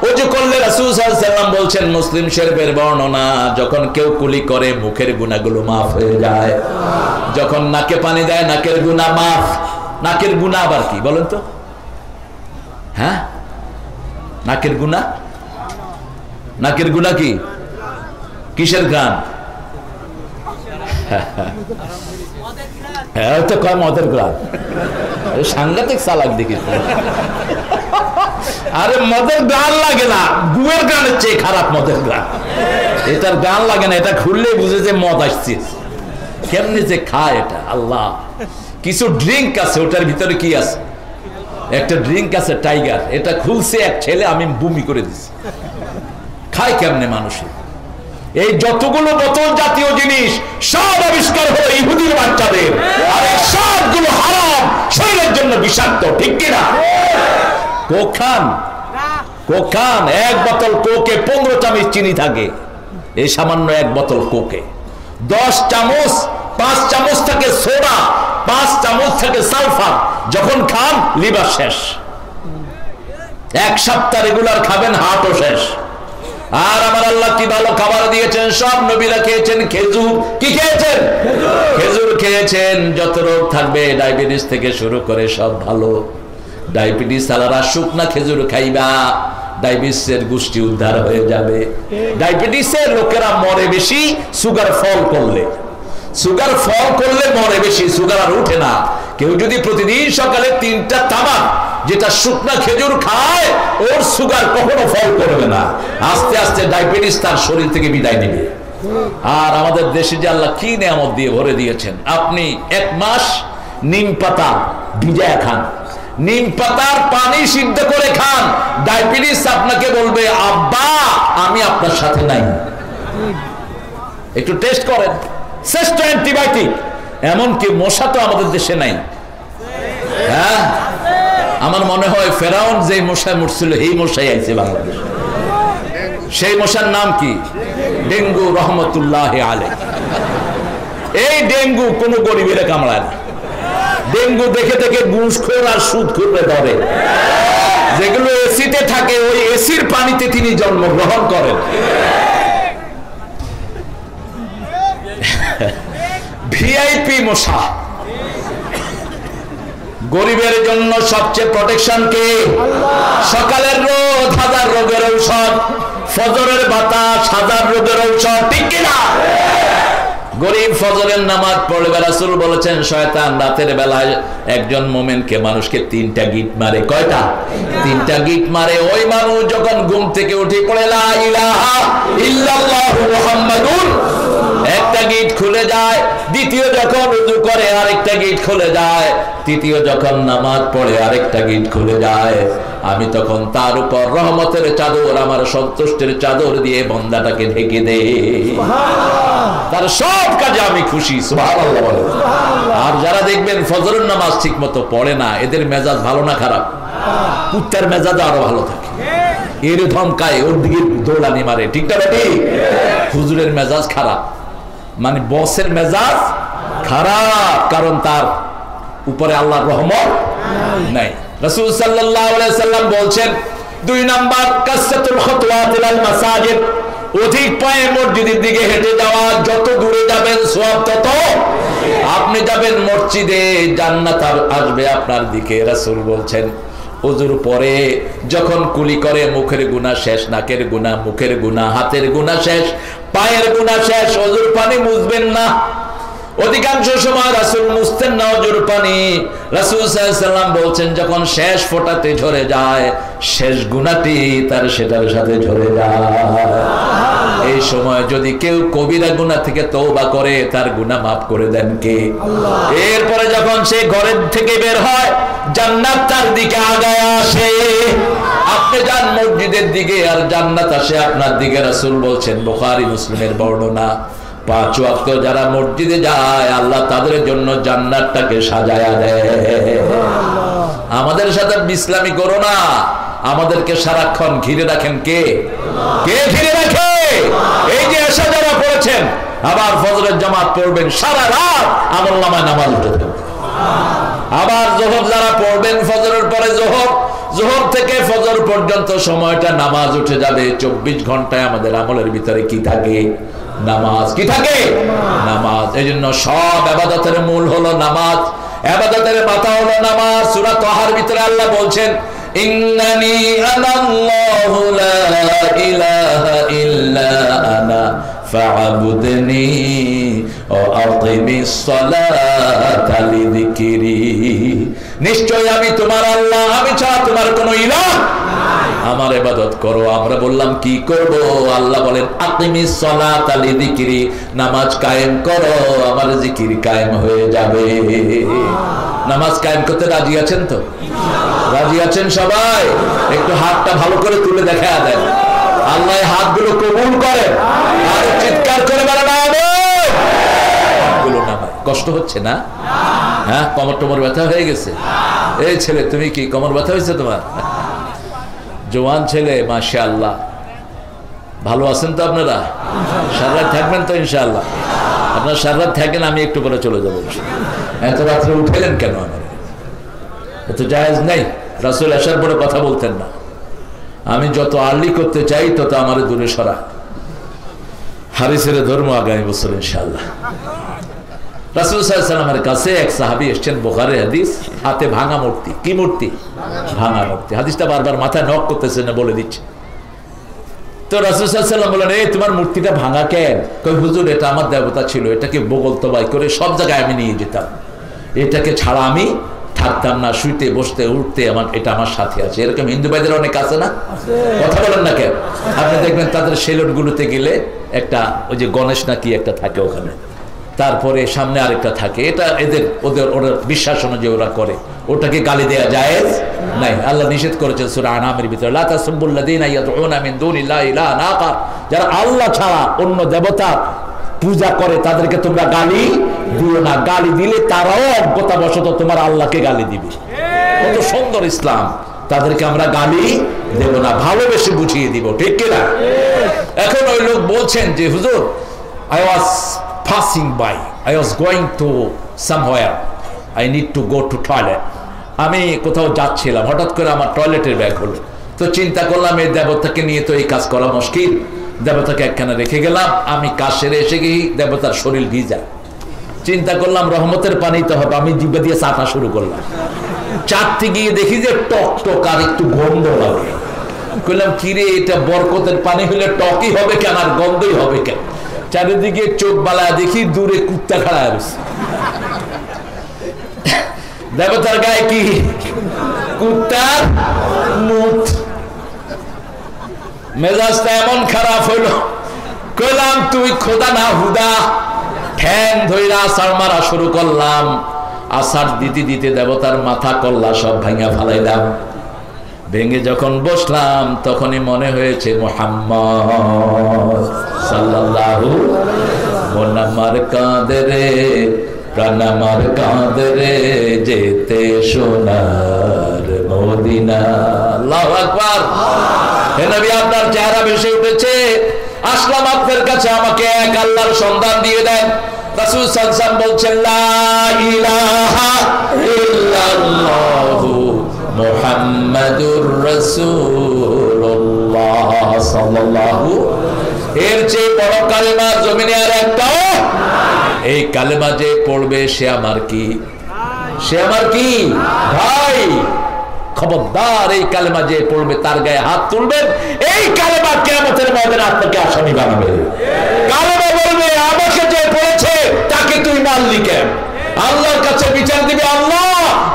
ওযু করলে রাসূল সাল্লাল্লাহু আলাইহি ওয়াসাল্লাম বলছেন, মুসলিম শরীফের বর্ণনা, যখন কেউ কুলি করে মুখের গুনাহগুলো maaf হয়ে যায়। যখন নাকে পানি দেয় নাকের গুনাহ maaf। নাকের গুনাহ আবার কি বলেন তো? হ্যাঁ, নাকের গুনাহ, নাকের গুনাহ কি? কিসের গান? হ্যাঁ তো কয় মদের গান, সাংঘাতিক চালাক দেখিস। আরে মদের গান লাগে না, গুয়ের গানের চেয়ে খারাপ মদের গান। এটার গান লাগে না, এটা খুললে বুঝে যে মদ আসছে। কেমনি যে খায় এটা আল্লাহ। কিছু ড্রিঙ্ক আছে, ওটার ভিতরে কি আছে? একটা ড্রিঙ্ক আছে টাইগার, এটা খুলছে এক ছেলে, আমি বমি করে দিছি। খায় কেমনে মানুষের? এই যতগুলো বোতল জাতীয় জিনিস সব আবিষ্কার হলো ইহুদির বাচ্চাদের, আর এই সবগুলো হারাম, শরীরের জন্য বিষাক্ত, ঠিক কিনা? কোক খান, কোক খান, এক বোতল কোকে 15 চামচ চিনি থাকে। এই সামান্য এক বোতল কোকে 10 চামচ, 5 চামচ থাকে সোডা, 5 চামচ থাকে সালফার। যখন খান লিভার শেষ, এক সপ্তাহ রেগুলার খাবেন হার্টও শেষ। আর আমার আল্লাহ কি ভালো খাবার দিয়েছেন, সব নবীরা খেয়েছেন খেজুর। কি খেয়েছেন? খেজুর খেয়েছেন। যত রোগ থাকবে ডায়াবেটিস থেকে শুরু করে সব ভালো। ডায়াবেটিস আলারা শুকনা খেজুর খাইবা, ডায়াবেটিসের গোষ্ঠী উদ্ধার হয়ে যাবে। ডায়াবেটিসের লোকেরা মরে বেশি সুগার ফল করলে, সুগার ফল করলে মরে বেশি, সুগার আর উঠে না। কেউ যদি প্রতিদিন সকালে 3টা তামাক যেটা শুকনা খেজুর খায়, ওর সুগার কখনো ফল করবে না। আস্তে আস্তে ডায়াবেটিস তার শরীর থেকে বিদায় নেবে। আর আমাদের দেশে যে আল্লাহ কি নিয়ামত দিয়ে ভরে দিয়েছেন। আপনি 1 মাস নিম পাতা ভিজায় খান, নিম পাতার পানি সিদ্ধ করে খান, ডায়াবেটিস আপনাকে বলবে আব্বা আমি আপনার সাথে নাই। একটু টেস্ট করেন, শ্রেষ্ঠ অ্যান্টিবায়োটিক। এমনকি মশা তো আমাদের দেশে নাই। হ্যাঁ, আমার মনে হয় ফেরাউন যে মশায় মরছিল এই মশাই আইছে বাংলাদেশ। সেই মশার নাম কি? ডেঙ্গু রহমতুল্লাহ আলাইহি। এই ডেঙ্গু কোনো গরিবের কামড়ায় না। ডেঙ্গু দেখে দেখে ঘুষখোর আর সুদখোররে ধরে। যেগুলো এসিতে থাকে ওই এসির পানিতে তিনি জন্মগ্রহণ করেন। ভিআইপি মশা। গরিবের জন্য সবচেয়ে প্রোটেকশন কে? সকালের রোদ 1000 রোগের ঔষধ, ফজরের বাতাস 1000 রোগের ঔষধ, ঠিক কিনা? গরিব ফজরের নামাজ পড়বে। রাসূল বলেছেন শয়তান রাতের বেলায় একজন মুমিনকে, মানুষকে 3টা গিট মারে। কয়টা? 3টা গিট মারে। ওই মানুষ যখন ঘুম থেকে উঠে পড়ে লা ইলাহা ইল্লাল্লাহু মুহাম্মাদুর, একটা গিট খুলে যায়। দ্বিতীয় যখন ওযু করে আরেকটা গিট খুলে যায়। তৃতীয় যখন নামাজ পড়ে আরেকটা গিট খুলে যায়। আমি তখন তার উপর রহমতের চাদর, আমার সন্তুষ্টির চাদর দিয়ে বান্দাটাকে ঢেকে দেই। তার সব কাজে আমি খুশি। সুবহানাল্লাহ বলেন। আর যারা দেখবেন ফজরের নামাজ ঠিক মতো পড়ে না, এদের মেজাজ ভালো না খারাপ? কুত্তার মেজাজ আরো ভালো থাকে। এর ধমকায়, ওর দিকে দৌড়ানি মারে, ঠিক না? ঠিক। হুজুরের মেজাজ খারাপ, মানে বসের মেজাজ খারাপ, কারণ তার উপরে আল্লাহর রহমত নাই। রাসূল সাল্লাল্লাহু আলাইহি সাল্লাম বলছেন 2 নাম্বার কাসরাতুল খুতওয়াত ইলাল মাসাজিদ, অধিক পায়ে মসজিদের দিকে হেঁটে যাওয়া। যত দূরে যাবেন সওয়াব তত। আপনি যাবেন মসজিদে, জান্নাত আসবে আপনার দিকে। রাসূল বলছেন ওযুর পরে যখন কুলি করে মুখের গুনাহ শেষ, নাকের গুনাহ, মুখের গুনাহ, হাতের গুনাহ শেষ, পায়ের গুনাহ শেষ, ওযুর পানি মুছবেন না। অধিকাংশ সময় রাসূল মুছতেন না ওজুর পানি। রাসূল সাল্লাল্লাহু আলাইহি ওয়াসাল্লাম বলছেন যখন শেষ ফোঁটাতে ঝরে যায়, শেষ গুনাহটি তার সেটার সাথে ঝরে যায়। এই সময় যদি কেউ কবিরা গুনাহ থেকে তওবা করে, তার গুনাহ মাফ করে দেন কে? আল্লাহ। এরপরে যখন সে ঘরের থেকে বের হয়, জান্নাত তার দিকে আগায় আসে। আপনি যান মসজিদের দিকে আর জান্নাত আসে আপনার দিকে। রাসূল বলছেন, বুখারী মুসলিমের বর্ণনা, 5 ওয়াক্ত যারা মসজিদে যায় আল্লাহ তাদের জন্য জান্নাতটাকে সাজায়া দেয়। আমাদের সাথে ইসলামি করো না, আমাদেরকে সারাক্ষণ ঘিরে রাখেন কে? কে ঘিরে রাখে? এই যে এসা যারা পড়েছেন, আবার ফজরের জামাত পড়বেন, সারা রাত আমলনামায় নামাজ উঠে যাবে। আবার যোহর যারা পড়বেন, ফজরের পরে যোহর থেকে ফজর পর্যন্ত সময়টা নামাজ উঠে যাবে। 24 ঘন্টায় আমাদের আমলের ভিতরে কি থাকে? নামাজ। কি থাকে? নামাজ। এই জন্য সব ইবাদতের মূল হলো নামাজ, ইবাদতের মাথা হলো নামাজ। সূরা তাহার ভিতরে আল্লাহ বলছেন, ইন্নানি আনাল্লাহু লা ইলাহা ইল্লা আনা ফা'বুদনি ওয়া আকিমিস সালাতা লিযিকরি। নিশ্চয় আমি তোমার আল্লাহ, আমি ছাড়া তোমার কোনো ইলাহ নাই, আমার ইবাদত করো। আমরা বললাম কি করব? আল্লাহ বলেন, আকিমিস সালাতা লিযিকরি, নামাজ কায়েম করো, আমার জিকির কায়েম হয়ে যাবে। নামাজ কায়েম করতে রাজি আছেন তো? রাজি আছেন সবাই? একটু হাতটা ভালো করে তুলে দেখা দেন। আল্লাহ হাতগুলো কবুল করেন। আর চিৎকার করে বলেন আমিন। হাতগুলো নামায়। কষ্ট হচ্ছে না? হ্যাঁ, কোমর ব্যথা হয়ে গেছে? এই ছেলে, তুমি কি কোমর ব্যথা হয়েছে তোমার? জওয়ান ছেলে, মাশাআল্লাহ। ভালো আছেন তো আপনারা? সারা রাত থাকবেন তো ইনশাআল্লাহ? আপনারা সারা রাত থাকেন, আমি একটু পরে চলে যাবো। এত রাত্রে উঠেলেন কেন? আমার এত জায়েজ নেই। রাসূল আসার পরে কথা বলতেন না। আমি যত আর্লি করতে চাই তত আমার দূরে সরা। হাদিসের ধর্ম আগামী বছর ইনশাআল্লাহ। রাসূল সাল্লাল্লাহু আলাইহি ওয়াসাল্লামের কাছে এক সাহাবী এসেছেন, বুখারীর হাদিস, হাতে ভাঙা মূর্তি। কি মূর্তি? ভাঙা মূর্তি। হাদিসটা বারবার মাথায় নক করতেছে না, বলে দিচ্ছে। তো রাসূল সাল্লাল্লাহু আলাইহি ওয়াসাল্লাম বলেন, এই তোমার মূর্তিটা ভাঙা কেন? কই হুজুর, এটা আমার দেবতা ছিল, এটাকে বগল তবাই করে সব জায়গায় আমি নিয়ে যেতাম, এটাকে ছাড়া আমি থাকতাম না, শুইতে বসতে উঠতে এটা আমার সাথে আছে। এরকম হিন্দু ভাইদের অনেক আছে না? কথা বলেন না কেন? আপনি দেখবেন তাদের সেলুট গুলোতে গেলে একটা ওই যে গণেশ নাকি একটা থাকে ওখানে, তারপরে সামনে আরেকটা থাকে। এটা ওরা বিশ্বাস অনুযায়ী ওরা করে। ওটাকে গালি দেয়া জায়েজ নাই। আল্লাহ নিষেধ করেছেন সূরা আনামের ভিতরে, লা তাসুবুল্লাযীনা ইয়াদউনা মিন দুনিল্লাহি ইলাহান আখার, যারা আল্লাহ ছাড়া অন্য দেবতা পূজা করে তাদেরকে তোমরা গালি দিও না। গালি দিলে তারাও অজ্ঞতাবশত তোমার আল্লাহকে গালি দিবে। কত সুন্দর ইসলাম! তাদেরকে আমরা গালি দেব না, ভালোবেসে বুঝিয়ে দিব। ঠিক কিনা? এখন ওই লোক বলছেন যে হুজুর, I was passing by, I was going to somewhere, I need to go to toilet. আমি কোথাও যাচ্ছিলাম, হঠাৎ করে আমার টয়লেটের ব্যাগ হলো। তো চিন্তা করলাম এই দেবতাকে নিয়ে তো এই কাজ করা মুশকিল, দেবতাকে একখানে রেখে গেলাম। আমি কাজ সেরে এসে গিয়ে দেবতার শরীর ভিজা। চিন্তা করলাম রহমতের পানি তো হবে, আমি জিভে দিয়ে চাটা শুরু করলাম। চাটতে গিয়ে দেখি যে টক টক আর একটু গন্ধ লাগে। বললাম, কিরে, এটা বরকতের পানি হলে টকই হবে কেন আর গন্ধই হবে কেন? চারিদিকে চোখ বালায় দেখি দূরে কুত্তা খাড়া রয়েছে। দেবতার গায়ে কি? কুত্তার মুখ। মেজাজটা এমন খারাপ হইল, কইলাম তুই খোদা না হুদা। ঠ্যাং ধইরা আসার মারা শুরু করলাম। আসার দিতে দিতে দেবতার মাথা কল্লা সব ভাঙা ফালাইলাম। ভেঙে যখন বসলাম তখনই মনে হয়েছে মুহাম্মদ সাল্লাল্লাহু মন আমার কাঁদে রে, প্রাণ আমার কাঁদে রে, যেতে সোনার মদিনা। আল্লাহু আকবার। হে নবী, আপনার চেহারা ভেসে উঠেছে। আসলাম আপনার কাছে, আমাকে এক আল্লাহর সন্ধান দিয়ে দেন। রাসূল সাল্লাল্লাহু আলাইহি ওয়াসাল্লাম বলছেন, লা ইলাহা ইল্লাল্লাহু মুহাম্মাদুর রাসূলুল্লাহ সাল্লাল্লাহু। এর চেয়ে বড় কালেমা জমিনে আর একটাও। এই কালেমা যে পড়বে সে আমার কি? সে আমার কি ভাই? খবরদার, এই কালেমা যে পড়বে তার গায়ে হাত তুলবেন। এই কালেমা কিয়ামতের ময়দানে আপনাকে আসামি বানাবে। কালেমা বলবে, আমাকে যে পড়েছে তাকে তুই মারলি কেন? আল্লাহর কাছে বিচার দিবে, আল্লাহ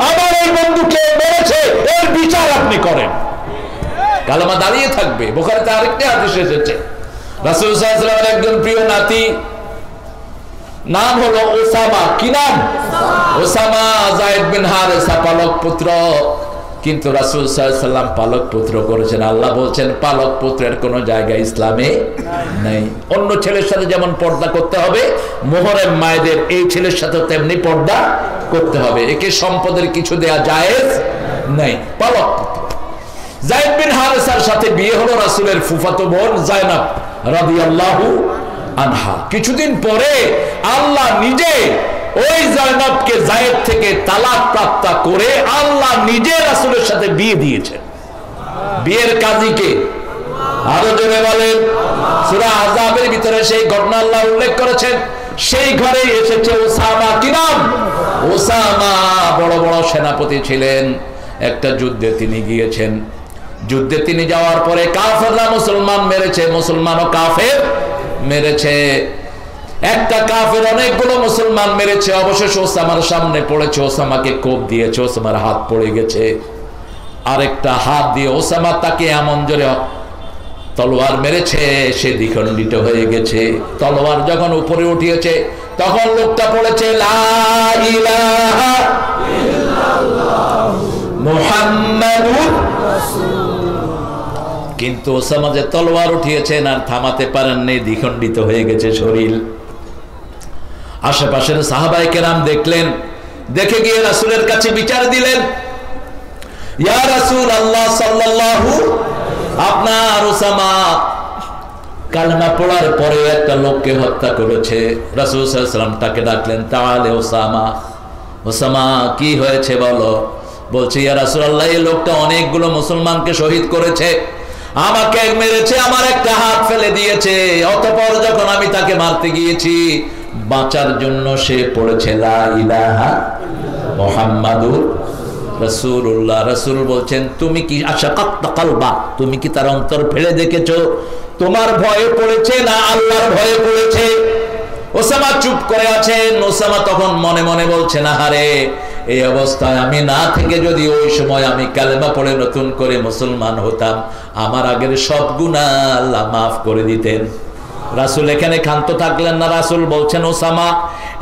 আমার এই বন্ধুকে মেরেছে, এর বিচার আপনি করেন। কালেমা দাঁড়িয়ে থাকবে। বুখারীতে আরেকটা হাদিস এসেছে, রাসূল সাল্লাল্লাহু আলাইহি ওয়াসাল্লামের একজন প্রিয় নাতি, নাম হলো ওসামা। কি নাম? ওসামা যায়েদ বিন হারেসা, পালক পুত্র। কিন্তু রাসূল সাল্লাল্লাহু আলাইহি ওয়াসাল্লাম পালক পুত্র করেছেন। আল্লাহ বলছেন পালক পুত্রের কোনো জায়গা ইসলামে নেই। অন্য ছেলের সাথে যেমন পর্দা করতে হবে, মুহররম মায়েদের এই ছেলের সাথে তেমনি পর্দা করতে হবে। একে সম্পদের কিছু দেয়া জায়েজ নেই। পালক পুত্র যায়েদ বিন হারেসার সাথে বিয়ে হলো রাসূলের ফুফাতো বোন যায়নাব রাদিয়াল্লাহু আনহা। কিছুদিন পরে আল্লাহ নিজে ওই যায়নাবকে যায়েদ থেকে তালাক প্রাপ্ত করে আল্লাহ নিজে রাসূলের সাথে বিয়ে দিয়েছেন। বিয়ের কাজী কে? আরো জোরে বলেন। সূরা আহজাবের ভিতরে সেই ঘটনা আল্লাহ উল্লেখ করেছেন। সেই ঘরে এসেছে ওসামা। কি নাম? ওসামা বড় বড় সেনাপতি ছিলেন। একটা যুদ্ধে তিনি গিয়েছেন। যুদ্ধে তিনি যাওয়ার পরে কাফেররা মুসলমান মেরেছে, মুসলমানও কাফের মেরেছে। একটা কাফের অনেকগুলো মুসলমান মেরেছে। অবশেষে ওসামার সামনে পড়েছে, ওসামাকে কোপ দিয়েছে, ওসামার হাত পড়ে গেছে। আরেকটা হাত দিয়ে ওসামা তাকে এমন জোরে তলোয়ার মেরেছে, সে দ্বিখণ্ডিত হয়ে গেছে। তলোয়ার যখন উপরে উঠিয়েছে তখন লোকটা পড়েছে লা ইলাহা ইল্লাল্লাহ মুহাম্মাদুর রাসূলুল্লাহ। কিন্তু ওসামা যে তলোয়ার উঠিয়েছেন আর থামাতে পারেননি, দ্বিখণ্ডিত হয়ে গেছে শরীর। আশেপাশের সাহাবায়ে কেরাম দেখলেন, দেখে গিয়ে রাসূলের কাছে বিচার দিলেন, ইয়া রাসূলুল্লাহ সাল্লাল্লাহু, আপনার ওসামা কালেমা পড়ার পরে একটা লোককে হত্যা করেছে। রাসূল সাল্লাল্লাহু আলাইহি ওয়াসাল্লাম তাকে ডাকলেন, তাআলে ওসামা, ওসামা কি হয়েছে বলো। বলছে, ইয়া রাসূলুল্লাহ, এই লোকটা অনেকগুলো মুসলমানকে শহীদ করেছে, আমাকে মেরেছে, আমার একটা হাত ফেলে দিয়েছে। অতঃপর যখন আমি তাকে মারতে গিয়েছি, বাঁচার জন্য সে পড়েছে লা ইলাহা মুহাম্মাদুর রাসূলুল্লাহ। রাসূল বলছেন, তুমি কি আশাকাত্তা কলবা, তুমি কি তার অন্তর ফেলে দেখেছো? তোমার ভয়ে পড়েছে না আল্লাহর ভয়ে পড়েছে? ওসামা চুপ করে আছেন। ওসামা তখন মনে মনে বলছে, না হারে, এই অবস্থায় আমি না থেকে যদি ওই সময় আমি কালেমা পড়ে নতুন করে মুসলমান হতাম, আমার আগের সব গুনাহ আল্লাহ মাফ করে দিতেন। রাসূল এখানে ক্ষান্ত থাকলেন না। রাসূল বলছেন, ওসামা,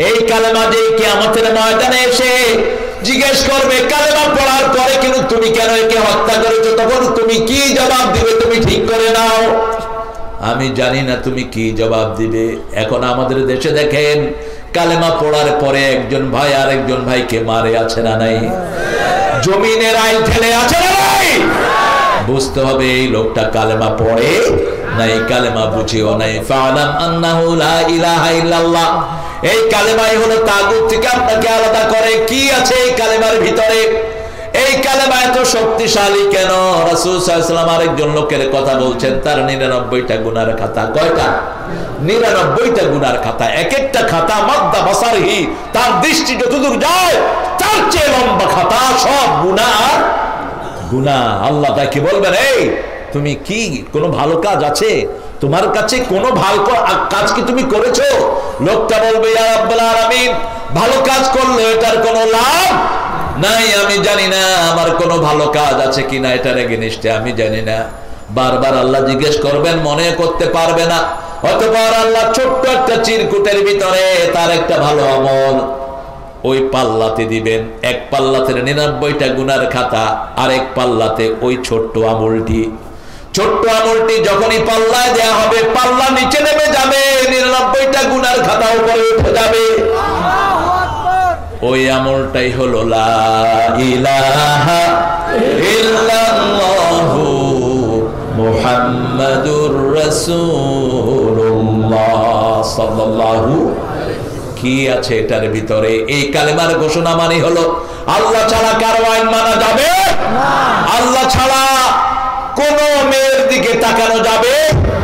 এই কালেমা যে কিয়ামতের ময়দানে এসে জিজ্ঞেস করবে কালেমা পড়ার পরে কিন্তু তুমি কেন একে হত্যা করেছো, তখন তুমি কি জবাব দিবে? তুমি ঠিক করে নাও। আমি জানি না তুমি কি জবাব দিবে। এখন আমাদের দেশে দেখেন, কালেমা পড়ার পরে একজন ভাই আরেকজন ভাইকে মারে, আছে না নাই? জমিনের আইল ঠেলে, আছে না নাই? বুঝতে হবে এই লোকটা কালেমা পড়ে নাই, কালেমা বুঝেও নাই। ফাআলাম আন্নাহু লা ইলাহা ইল্লাল্লাহ, এই কালেমাই হলো তাগুত থেকে আপনাকে আলাদা করে। কি আছে এই কালেমার ভিতরে? এই কালেমা এত শক্তিশালী কেন? রাসূল সাল্লাল্লাহু আলাইহি ওয়াসাল্লাম আরেকজন লোকের কথা বলছেন, তার 99টা গুনার খাতা। কয়টা? 99টা গুনার খাতা। এক একটা খাতা মাদ্দা বাসারহি, তার দৃষ্টি যতদূর যায় তার চেয়ে লম্বা খাতা, সব গুনাহ গুনাহ। আল্লাহ তাকে বলবেন, এই তুমি কি কোনো ভালো কাজ আছে তোমার কাছে? কোনো ভালো কাজ কি তুমি করেছো? লোকটা বলবে, ইয়া রাব্বুল আলামিন, ভালো কাজ করলে এটার কোনো লাভ নাই, আমি জানি না আমার কোনো ভালো কাজ আছে কিনা, এটার এগেইনস্টে আমি জানি না। বারবার আল্লাহ জিজ্ঞেস করবেন, মনে করতে পারবে না। অতঃপর আল্লাহ ছোট্ট একটা চিরকুটের ভিতরে তার একটা ভালো আমল ওই পাল্লাতে দিবেন। এক পাল্লাতে 99টা গুনার খাতা, আর এক পাল্লাতে ওই ছোট্ট আমলটি। ছোট্ট আমলটি যখনই পাল্লায় দেয়া হবে, পাল্লা নিচে নেমে যাবে, 99টা গুনার খাতা উপরে উঠে যাবে। ওই আমলটাই হলো লা ইলাহা ইল্লাল্লাহু মুহাম্মাদুর রাসূলুল্লাহ সাল্লাল্লাহু। কি আছে এটার ভিতরে? এই কালেমার ঘোষণা মানে হলো আল্লাহ ছাড়া কারো আইন মানা যাবে না, আল্লাহ ছাড়া কোন মেয়ের দিকে তাকানো যাবে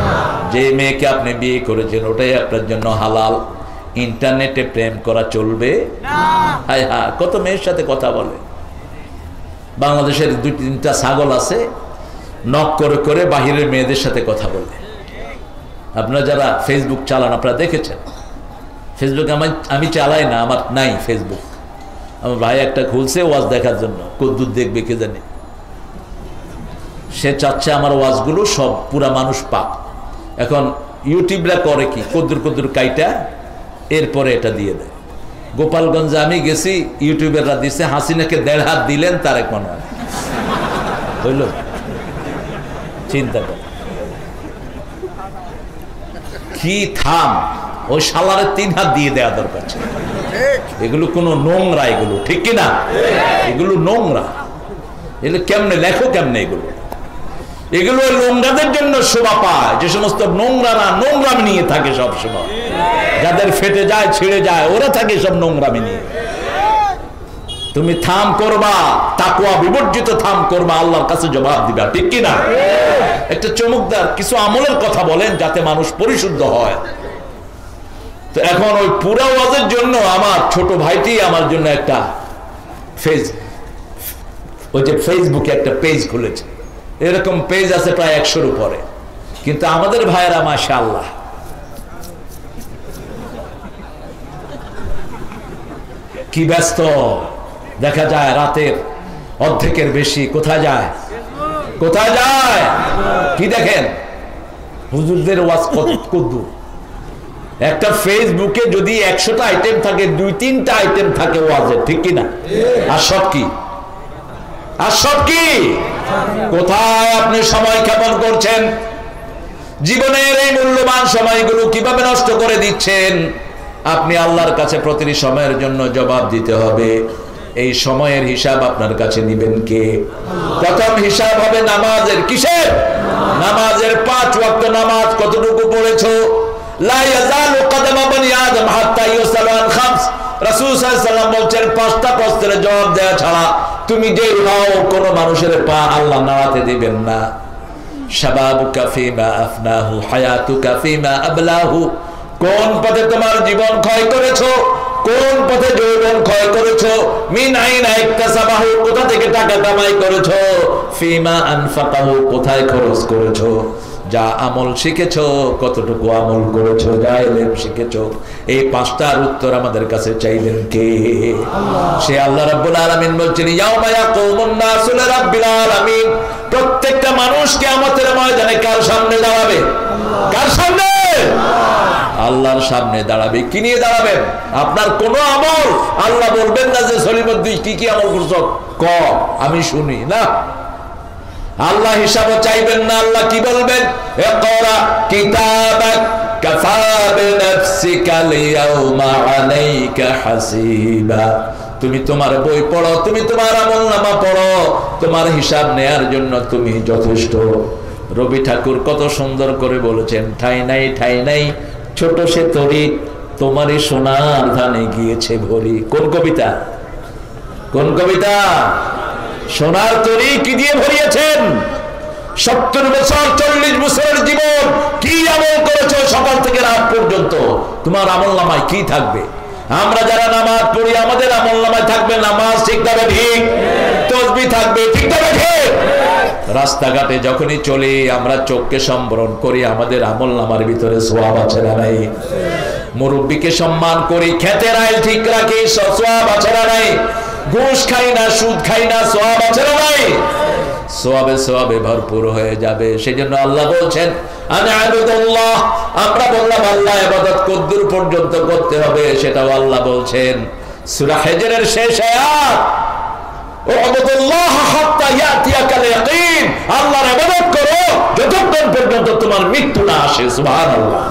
না। যে মেয়েকে আপনি বিয়ে করেছেন ওটাই আপনার জন্য হালাল। ইন্টারনেটে প্রেম করা চলবে না। হায় হায়, কত মেয়ের সাথে কথা বলে। বাংলাদেশের 2-3টা ছাগল আছে, নক করে করে বাহিরের মেয়েদের সাথে কথা বলে। আপনারা যারা ফেসবুক চালান আপনারা দেখেছেন, ফেসবুক আমি চালাই না, আমার নাই ফেসবুক। আমার ভাই একটা খুলছে ওয়াজ দেখার জন্য, কদ্দুর দেখবে কে জানে। সে চাচ্ছে আমার ওয়াজগুলো সব পুরা মানুষ পাক। এখন ইউটিউবরা করে কি, কদ্দুর কদ্দুর কাইটা এরপরে এটা দিয়ে দেয়। গোপালগঞ্জে আমি গেছি, ইউটিউবাররা দিচ্ছে হাসিনাকে 1.5 হাত দিলেন তারেক মনোয়ার, হইল? চিন্তা কর কি থাম, ওই শালারে 3 হাত দিয়ে দেওয়া দরকার ছিল। এগুলো কোনো নোংরা, এগুলো ঠিক কিনা? এগুলো নোংরা, এগুলো কেমনে লেখো, কেমনে এগুলো? এগুলো নোংরাদের জন্য শোভা পায়, যে সমস্ত নোংরারা নোংরামি নিয়ে থাকে সবসময়, যাদের ফেটে যায় ছিঁড়ে যায় ওরা থাকে সব নোংরামি নিয়ে। তুমি থাম করবা, তাকওয়া বিবর্জিত থাম করবা, আল্লাহর কাছে জবাব দিবা, ঠিক কিনা? একটা চমকদার কিছু আমলের কথা বলেন যাতে মানুষ পরিশুদ্ধ হয়। তো এখন ওই পুরা ওয়াজের জন্য আমার ছোট ভাইটি আমার জন্য একটা ফেসবুকে একটা পেজ খুলেছে। এরকম পেজ আছে প্রায় 100-র উপরে। কিন্তু আমাদের ভাইয়েরা মাশাআল্লাহ কি ব্যস্ত, দেখা যায় রাতের অর্ধেকের বেশি কোথায় যায়, কোথায় যায়? কি দেখেন হুজুরদের ওয়াজ কত। একটা ফেসবুকে যদি 100টা আইটেম থাকে, 2-3টা আইটেম থাকে ওয়াজের, ঠিক কিনা? আর সব কি, আর সব কি? কোথায় আপনি সময় ক্ষেপণ করছেন? জীবনের এই মূল্যবান সময়গুলো কিভাবে নষ্ট করে দিচ্ছেন? আপনি আল্লাহর কাছে প্রতিটি সময়ের জন্য জবাব দিতে হবে। এই সময়ের হিসাব আপনার কাছে নিবেন কে? প্রথম হিসাব হবে নামাজের। কিসের? নামাজের। 5 ওয়াক্ত নামাজ কতটুকু পড়েছো? লা ইয়াজালু কদমা বনি আদম হাত্তা ইউসালু আন খামস। রাসূল সাল্লাল্লাহু আলাইহি ওয়াসাল্লাম বলেন 5টা প্রশ্নের জবাব দেওয়া ছাড়া তুমি যে হও কোন মানুষের পা আল্লাহ নাড়াতে দিবেন না। শাবাবুকা ফিমা আফনাহু হায়াতুকা ফিমা আবলাহু। কোন পথে তোমার জীবন ক্ষয় করেছো, কোন পথে যৌবন ক্ষয় করেছো। মিন আইনা ইকতাসাবাহু, কোথা থেকে টাকা কামাই করেছো। ফিমা আনফাকাহু, কোথায় খরচ করেছো। যা আমল শিখেছো কতটুকু আমল করেছো, যা ইলম শিখেছো। এই 5টার উত্তর আমাদের কাছে চাইবেন কে? সে আল্লাহ রাব্বুল আলামিন বলছেন ইয়াউমা ইয়াকুমুন নাসু লিরাব্বিল আলামিন। প্রত্যেকটা মানুষ কিয়ামতের ময়দানে কার সামনে দাঁড়াবে? কার সামনে? আল্লাহর সামনে দাঁড়াবে। কি নিয়ে দাঁড়াবেন? আপনার কোন আমল। আল্লাহ বলবেন না যে সলিমুদ্দিন কি কি আমল করছো, ক আমি শুনি না। আল্লাহ হিসাব চাইবেন না। আল্লাহ কি বলবেন? ইকরা কিতাবাক কাফা বিনাফসিকা লিয়াউমা আলাইকা হাসিবা। তুমি তোমার বই পড়ো, তুমি তোমার আমলনামা পড়ো, তোমার হিসাব নেয়ার জন্য তুমি যথেষ্ট। রবি ঠাকুর কত সুন্দর করে বলেছেন, ঠাই নাই ঠাই নাই ছোট সে তরি, তোমারই সোনার ধানে গিয়েছে ভরি। কোন কবিতা? কোন কবিতা? সোনার তরি কি দিয়ে ভরিয়েছেন? 70 বছর 40 বছরের জীবন কি আমল করেছো সকাল থেকে রাত পর্যন্ত, তোমার আমলনামায় কি থাকবে? আমরা যারা নামাজ পড়ি আমাদের আমলনামায় থাকবে নামাজ, ঠিক তবে ঠিক, তাসবিহ থাকবে, ঠিক তবে ঠিক। রাস্তাঘাটে যখনই চলি আমরা চোখকে সম্বরণ করি, আমাদের আমলনামার ভিতরে সওয়াব আছে না নাই? মুরব্বিকে সম্মান করি, খেতের আইল ঠিক রাখি, সওয়াব আছে না নাই? ঘুষ খাই না, সুদ খাই না, সওয়াব আছে না নাই? সওয়াবে সওয়াবে ভরপুর হয়ে যাবে। সেজন্য আল্লাহ বলছেন আনা আবুদুল্লাহ। আমরা বললাম আল্লাহ ইবাদত কদ্দুর পর্যন্ত করতে হবে, সেটাও আল্লাহ বলছেন সূরা হিজরের শেষ আয়াত, উবুদুল্লাহ হাত্তা ইয়াতিয়াকাল ইয়াকিন। আল্লাহর ইবাদত করো যতক্ষণ পর্যন্ত তোমার মৃত্যু না আসে। সুবহানাল্লাহ।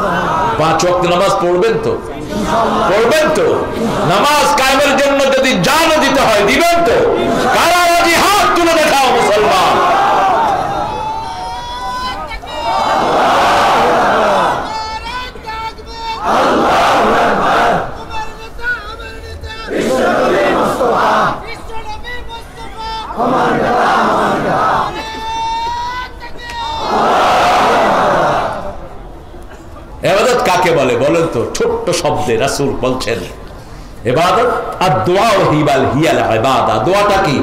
5 ওয়াক্ত নামাজ পড়বেন তো? পড়বেন তো? নামাজ কায়েমের জন্য যদি জানও দিতে হয় দিবেন তো? কারা রাজি হাত তুলে দেখাও মুসলমান। ইবাদত কাকে বলে বলেন তো? ছোট্ট শব্দে রাসূল বলছেন ইবাদত আর দোয়া হিবাল হিয়াল ইবাদত। দোয়াটা কি?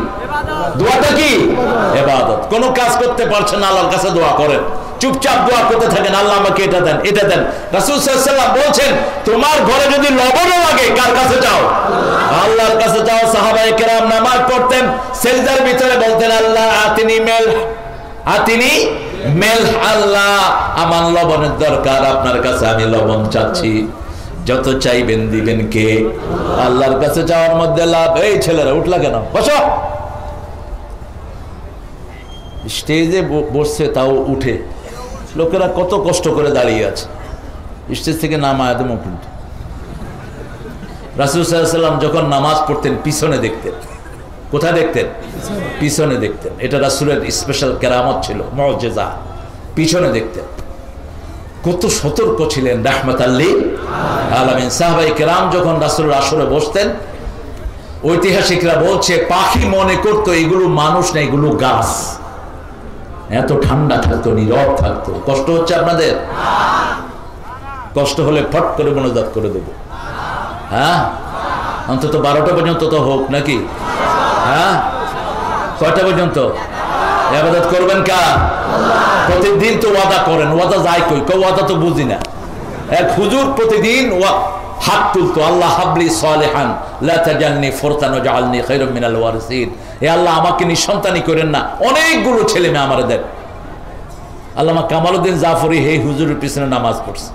দোয়াটা কি? ইবাদত। কোন কাজ করতে পারছেন না, আল্লাহর কাছে দোয়া করেন। চুপচাপ দোয়া করতে থাকেন, আল্লাহ আমাকে এটা দেন, এটা দেন। রাসূল সাল্লাল্লাহু আলাইহি ওয়াসাল্লাম বলছেন, তোমার ঘরে যদি লবণও লাগে, কার কাছে যাও? আল্লাহর কাছে যাও। সাহাবায়ে কেরাম নামাজ পড়তেন, সিজদার ভিতরে বলতেন, আল্লাহ আতিনি মেল, আল্লাহ আমার লবণের দরকার, আপনার কাছে আমি লবণ চাচ্ছি। যত চাইবেন দিবেন কে? আল্লাহর কাছে যাওয়ার মধ্যে লাভ। এই ছেলেরা উঠলা কেন? বসো। স্টেজে বসছে, তাও উঠে। লোকেরা কত কষ্ট করে দাঁড়িয়ে আছে, স্টেজ থেকে নামায় দেবো। কিন্তু রাসূল সাল্লাল্লাহু আলাইহি ওয়াসাল্লাম যখন নামাজ পড়তেন পিছনে দেখতেন। কোথায় দেখতেন? পিছনে দেখতেন। এটা রাসূলের স্পেশাল কেরামত ছিল, মুআজিজা। পিছনে দেখতেন। কত সতর্ক ছিলেন রাহমাতাল লিল আলামিন। সাহাবায়ে কেরাম যখন রাসূলের আসরে বসতেন, ঐতিহাসিকরা বলছে পাখি মনে করতো এগুলো মানুষ না, এগুলো গাছ। এত ঠান্ডা থাকতো, নীরব থাকতো। কষ্ট হচ্ছে আপনাদের? কষ্ট হলে ফট করে মোনাজাত করে দেবো। হ্যাঁ, অন্তত 12টা পর্যন্ত তো হোক নাকি? হ্যাঁ, কয়টা পর্যন্ত ইবাদত করবেন? কার? প্রতিদিন তো ওয়াদা করেন, ওয়াদা যায় কই? ওয়াদা তো বুঝি না। এক হুজুর প্রতিদিন হাত তুলতো, আল্লাহ হাবলি সালেহান লা তাজালনি ফুরতান ওয়াজআলনি খায়রাম মিনাল ওয়ারিসিন। হে আল্লাহ, আমাকে নিঃসন্তানই করেন না, অনেকগুলো ছেলে মেয়ে আমারে দেন। আল্লামা কামালউদ্দিন জাফরি এই হুজুরের পিছনে নামাজ পড়ছে।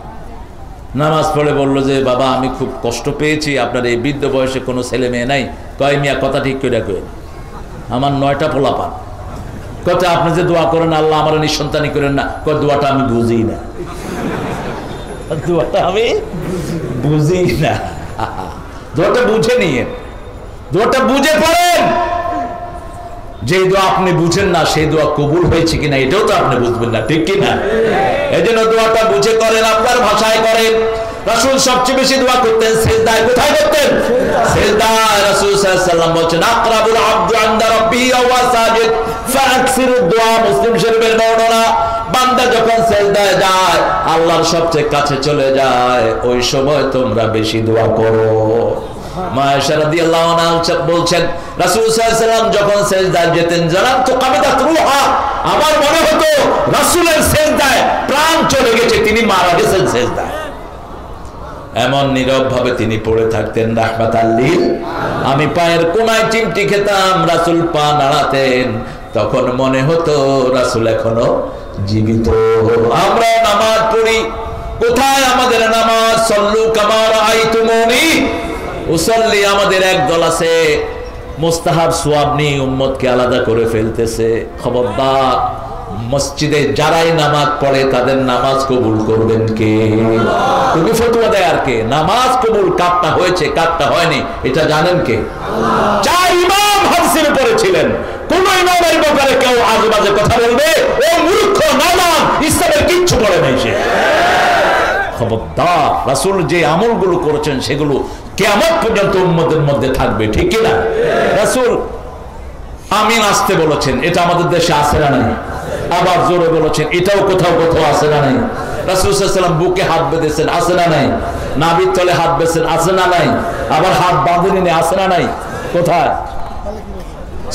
নামাজ পড়ে বলল যে, বাবা আমি খুব কষ্ট পেয়েছি, আপনার এই বৃদ্ধ বয়সে কোনো ছেলে মেয়ে নাই। কয় মিয়া কথা ঠিক করে কইেন, আমার 9টা পোলা পান। কথা আপনি যে দোয়া করেন আল্লাহ আমার নিঃসন্তানই করেন না, কয় দোয়াটা আমি বুঝি না, দোয়াটা আমি বুঝি না। দোয়াটা বুঝে নিয়ে, দোয়াটা বুঝে পড়েন। যে দোয়া আপনি বুঝেন না, সেই দোয়া কবুল হয়েছে কিনা এটাও তো আপনি বুঝবেন না, ঠিক কিনা? এই জন্য দোয়াটা বুঝে করেন, আপনার ভাষায় করেন। রাসূল সবচেয়ে বেশি দোয়া করতেন সিজদায়। কোথায় করতেন? সিজদায়। রাসূল সাল্লাল্লাহু আলাইহি ওয়াসাল্লাম বলেন, আকরাবুল আবদু ইনদা রাব্বিহি ওয়া সাজিদ ফাকসিরুদ দুআ। মুসলিম শরীফের বর্ণনা। বান্দা যখন সিজদায় যায়, আল্লাহর সবচেয়ে কাছে চলে যায়, ওই সময় তোমরা বেশি দোয়া করো। মা আয়েশা রাদিয়াল্লাহু আনহা বলছেন, রাসূল সাল্লাল্লাহু আলাইহি ওয়াসাল্লাম যখন সিজদায় যেতেন, জানাত কাবিদাত রূহা, আমার মনে হতো রাসূলের সিজদায় প্রাণ চলে গেছে, তিনি মারা গেছেন সিজদায়। এমন নীরব ভাবে তিনি পড়ে থাকতেন রাহমাতাল লিল। আমি পায়ের কোনায় চিমটি খেতাম, রাসূল পা নাড়াতেন, তখন মনে হতো রাসূল এখনো জীবিত। আমরা নামাজ পড়ি, কোথায় আমাদের নামাজ? সল্লু কামা রাআইতুমুনি উসাল্লি। আমাদের একদল আছে মুস্তাহাব সওয়াব নিয়ে উম্মতকে আলাদা করে ফেলতেছে। খবরদার, মসজিদে যারাই নামাজ পড়ে তাদের নামাজ কবুল করবেন কে? তুমি ফতোয়া দেয় আর কে? নামাজ কবুল কারটা হয়েছে কারটা হয়নি এটা জানেন কে? চার ইমাম হাদিসের উপরে ছিলেন। কোন ইমামের ব্যাপারে কেউ আজে বাজে কথা বলবে, ও মূর্খ নাদান, ইসলামের কিচ্ছু পড়ে নাই সে। খবরদার, রাসূল যে আমলগুলো করেছেন সেগুলো কিয়ামত পর্যন্ত উম্মতের মধ্যে থাকবে, ঠিক কি না? রাসূল আমিন আসতে বলেছেন, এটা আমাদের দেশে আছে না নাই? আবার জোরে বলেছেন, এটাও কোথাও কোথাও আছে না নাই? রাসূল সাল্লাল্লাহু আলাইহি ওয়াসাল্লাম বুকে হাত বেঁধেছেন, আছে না নাই? নাভির তলে হাত বেঁধেছেন, আছে না নাই? আবার হাত বাঁধেন, আছে না নাই? কোথায়?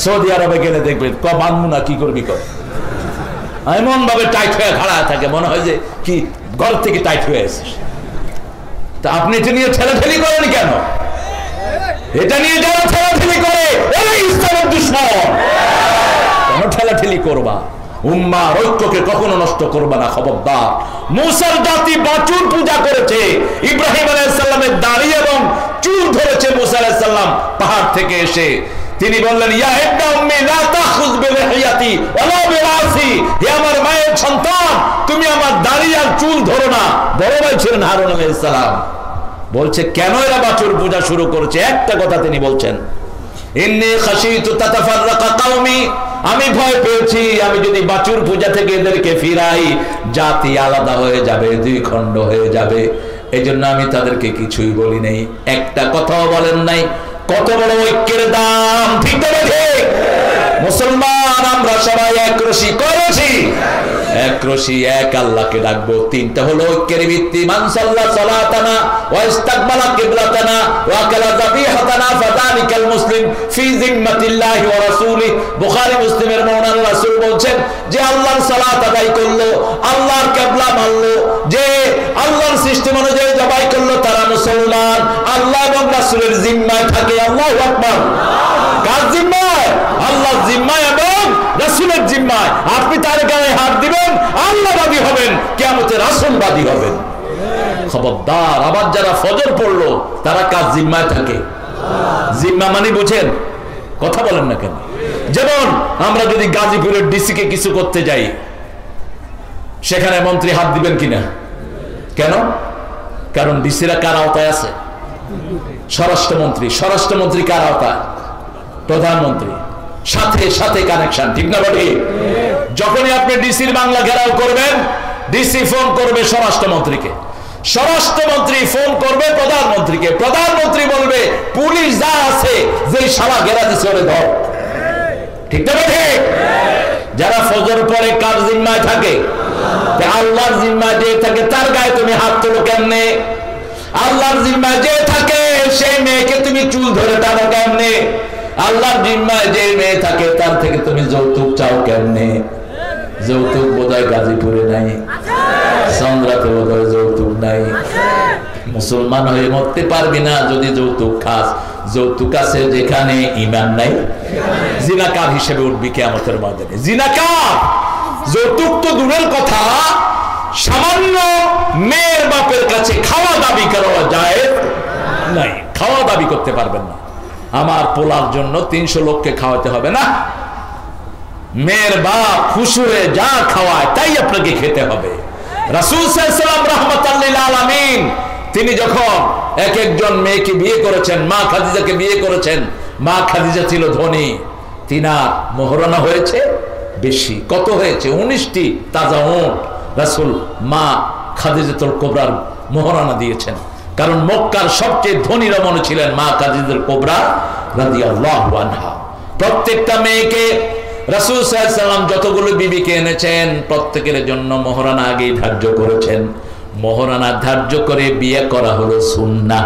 সৌদি আরবে গেলে দেখবেন, ক বাঁধবো না, কি করবি কর, এমন ভাবে টাইট হয়ে খাড়া থাকে, মনে হয় যে কি ঘর থেকে টাইট হয়ে আছে। তা আপনি এটা নিয়ে ঠেলাঠেলি করেন কেন? এটা নিয়ে যারা ঠেলাঠেলি করে ওরা ইসলামের দুশমন। কেন ঠেলাঠেলি করবা? উম্মার ঐক্যকে কখনো নষ্ট করবা না, খবরদার। মুসার জাতি বাছুর পূজা করেছে, ইব্রাহিম আলাইহিস সালামের দাড়ি এবং চুল ধরেছে মুসা আলাইহিস সালাম পাহাড় থেকে এসে। তিনি বললেন, ইয়া ইবনা উম্মি লা তাখুয বিলিহিয়াতি ওয়ালা বিরাসি, হে আমার মায়ের সন্তান, তুমি আমার দাড়ি আর চুল ধরো না। বড় ভাই ছিলেন হারুন আলাইহিস সালাম। বলছে কেন এরা বাছুর পূজা শুরু করেছে? একটা কথা তিনি বলছেন, ইন্নী খাশিতু তাতাফাররাকা কওমি, আমি ভয় পেয়েছি আমি যদি বাছুর পূজা থেকে এদেরকে ফিরাই, জাতি আলাদা হয়ে যাবে, দুই খণ্ড হয়ে যাবে। এজন্য আমি তাদেরকে কিছুই বলি নাই, একটা কথাও বলেন নাই। কত বড় ঐক্যের দাম, ঠিক না ঠিক? মুসলমান আমরা সবাই এক রশি করেছি, এক রশি এক আল্লাহকে ডাকবো। তিনটা হলো ঐক্যের ভিত্তি। মান সাল্লা সালাতানা ওয়া ইস্তাকবালা কিবলাতানা ওয়া কালা যাবিহাতানা ফাযালিকাল মুসলিম ফি জিম্মাতিল্লাহি ওয়া রাসূলিহি। বুখারী মুসলিমের মওলানা রাসূল বলছেন যে আল্লাহর সালাত আদায় করলো, আল্লাহর কিবলা মানলো, যে আল্লাহর সিস্টেম অনুযায়ী জবাই করলো, তারা মুসলমান। আল্লাহ এবং রাসূলের জিম্মায় থাকে। আল্লাহু আকবার। কার জিম্মায়? আল্লাহর জিম্মায় এবং রাসূলের জিম্মায়। আপনি তার গায়ে হাত দিবেন, আল্লাহবাদী হবেন, কিয়ামতে রাসূলবাদী হবেন। খবরদার। আবার যারা ফজর পড়লো তারা কার জিম্মায় থাকে? জিম্মা মানে বুঝেন? কথা বলেন না কেন? যেমন আমরা যদি গাজীপুরের ডিসি কে কিছু করতে যাই, সেখানে মন্ত্রী হাত দিবেন কিনা? কেন? কারণ ডিসিরা কার আওতায় আছে? স্বরাষ্ট্রমন্ত্রী। স্বরাষ্ট্রমন্ত্রী কার আওতায়? প্রধানমন্ত্রী। সাথে সাথে কানেকশন, ঠিক না বটে? যখনই আপনি ডিসির বাংলা ঘেরাও করবেন, ডিসি ফোন করবে স্বরাষ্ট্রমন্ত্রীকে, স্বরাষ্ট্রমন্ত্রী ফোন করবে প্রধানমন্ত্রীকে, প্রধানমন্ত্রী বলবে পুলিশ যা আছে যে শালা ঘেরা দিছে ওরে ধর। ঠিক না বটে? যারা ফজর পরে কার জিম্মায় থাকে? আল্লাহর জিম্মায় যে থাকে তার গায়ে তুমি হাত তোলো কেমনে? আল্লাহর জিম্মায় যে থাকে সেই মেয়েকে তুমি চুল ধরে টানো কেমনে? আল্লাহর জিম্মায় যে মেয়ে থাকে তার থেকে তুমি যৌতুক চাও কেমনে? যৌতুক বোধহয় গাজীপুরে নাই, চন্দ্রাতে বোধহয় যৌতুক নাই। মুসলমান হয়ে মরতে পারবি না যদি যৌতুক খাস। যৌতুক আছে যেখানে, ঈমান নাই। জিনাকার হিসেবে উঠবি কিয়ামতের ময়দানে। জিনাকার। যৌতুক তো দূরের কথা, সামান্য মেয়ের বাপের কাছে খাওয়া দাবি করা যায় নাই। খাওয়া দাবি করতে পারবেন না। আমার পোলার জন্য 300 লোককে খাওয়াতে হবে না। মেয়ের বাপ খুশি হয়ে যা খাওয়ায় তাই আপনাকে খেতে হবে। রাসূল সাল্লাল্লাহু আলাইহি ওয়াসাল্লাম রাহমাতাল লিল আলামিন তিনি যখন এক একজন মেয়েকে বিয়ে করেছেন, মা খাদিজাকে বিয়ে করেছেন। মা খাদিজা ছিল ধনী, তিনার মোহরানা হয়েছে বেশি। কত হয়েছে? 19টি তাজা উট রাসূল মা খাদিজাতুল কুবরার মোহরানা দিয়েছেন। কারণ মক্কার সবচেয়ে ধনী রমণী ছিলেন মা খাদিজাতুল কুবরা রাদিয়াল্লাহু আনহা। প্রত্যেকটা মেয়েকে রাসূল সাল্লাল্লাহু আলাইহি ওয়াসাল্লাম যতগুলো বিবিকে এনেছেন প্রত্যেকের জন্য মোহরানা আগেই ধার্য করেছেন। মোহরানা ধার্য করে বিয়ে করা হলো সুন্নাহ।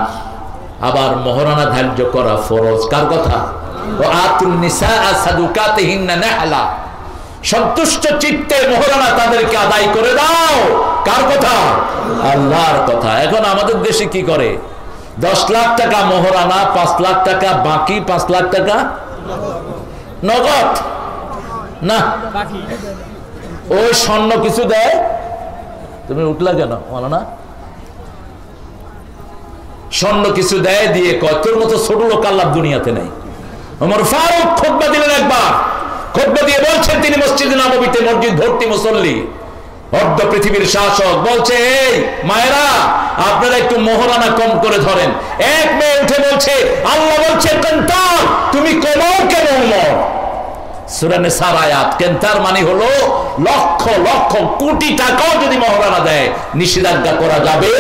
আবার মোহরানা ধার্য করা ফরজ। কার কথা? ও আতুন নিসা সাদুকাতিহিন্না নাহলা। সন্তুষ্ট চিত্তে মোহরানা তাদেরকে আদায় করে দাও। কার কথা? আল্লাহর কথা। এখন আমাদের দেশে কি করে? 10 লাখ টাকা মোহরানা, 5 লাখ টাকা বাকি, 5 লাখ টাকা নগদ না, ওই স্বর্ণ কিছু দেয়। তুমি উঠলা কেন? বলো না, স্বর্ণ কিছু দেয়, দিয়ে কয় তোর মতো ছোট লোক আল্লাহ দুনিয়াতে নেই। ওমর ফারুক খুতবা দিলেন একবার। খুতবা দিয়ে বলছেন, তিনি মসজিদে নববীতে মসজিদ ভর্তি মুসল্লি, অর্ধ পৃথিবীর শাসক। বলছে, এই মায়েরা আপনারা একটু মোহরানা কম করে ধরেন। এক মেয়ে উঠে বলছে, আল্লাহ বলছে কেন্তার, তুমি কমাও কেন? সূরা নিসার আয়াত। কেন্তার মানে হলো লক্ষ লক্ষ কোটি টাকাও যদি মোহরানা দেয় নিষেধাজ্ঞা করা যাবে,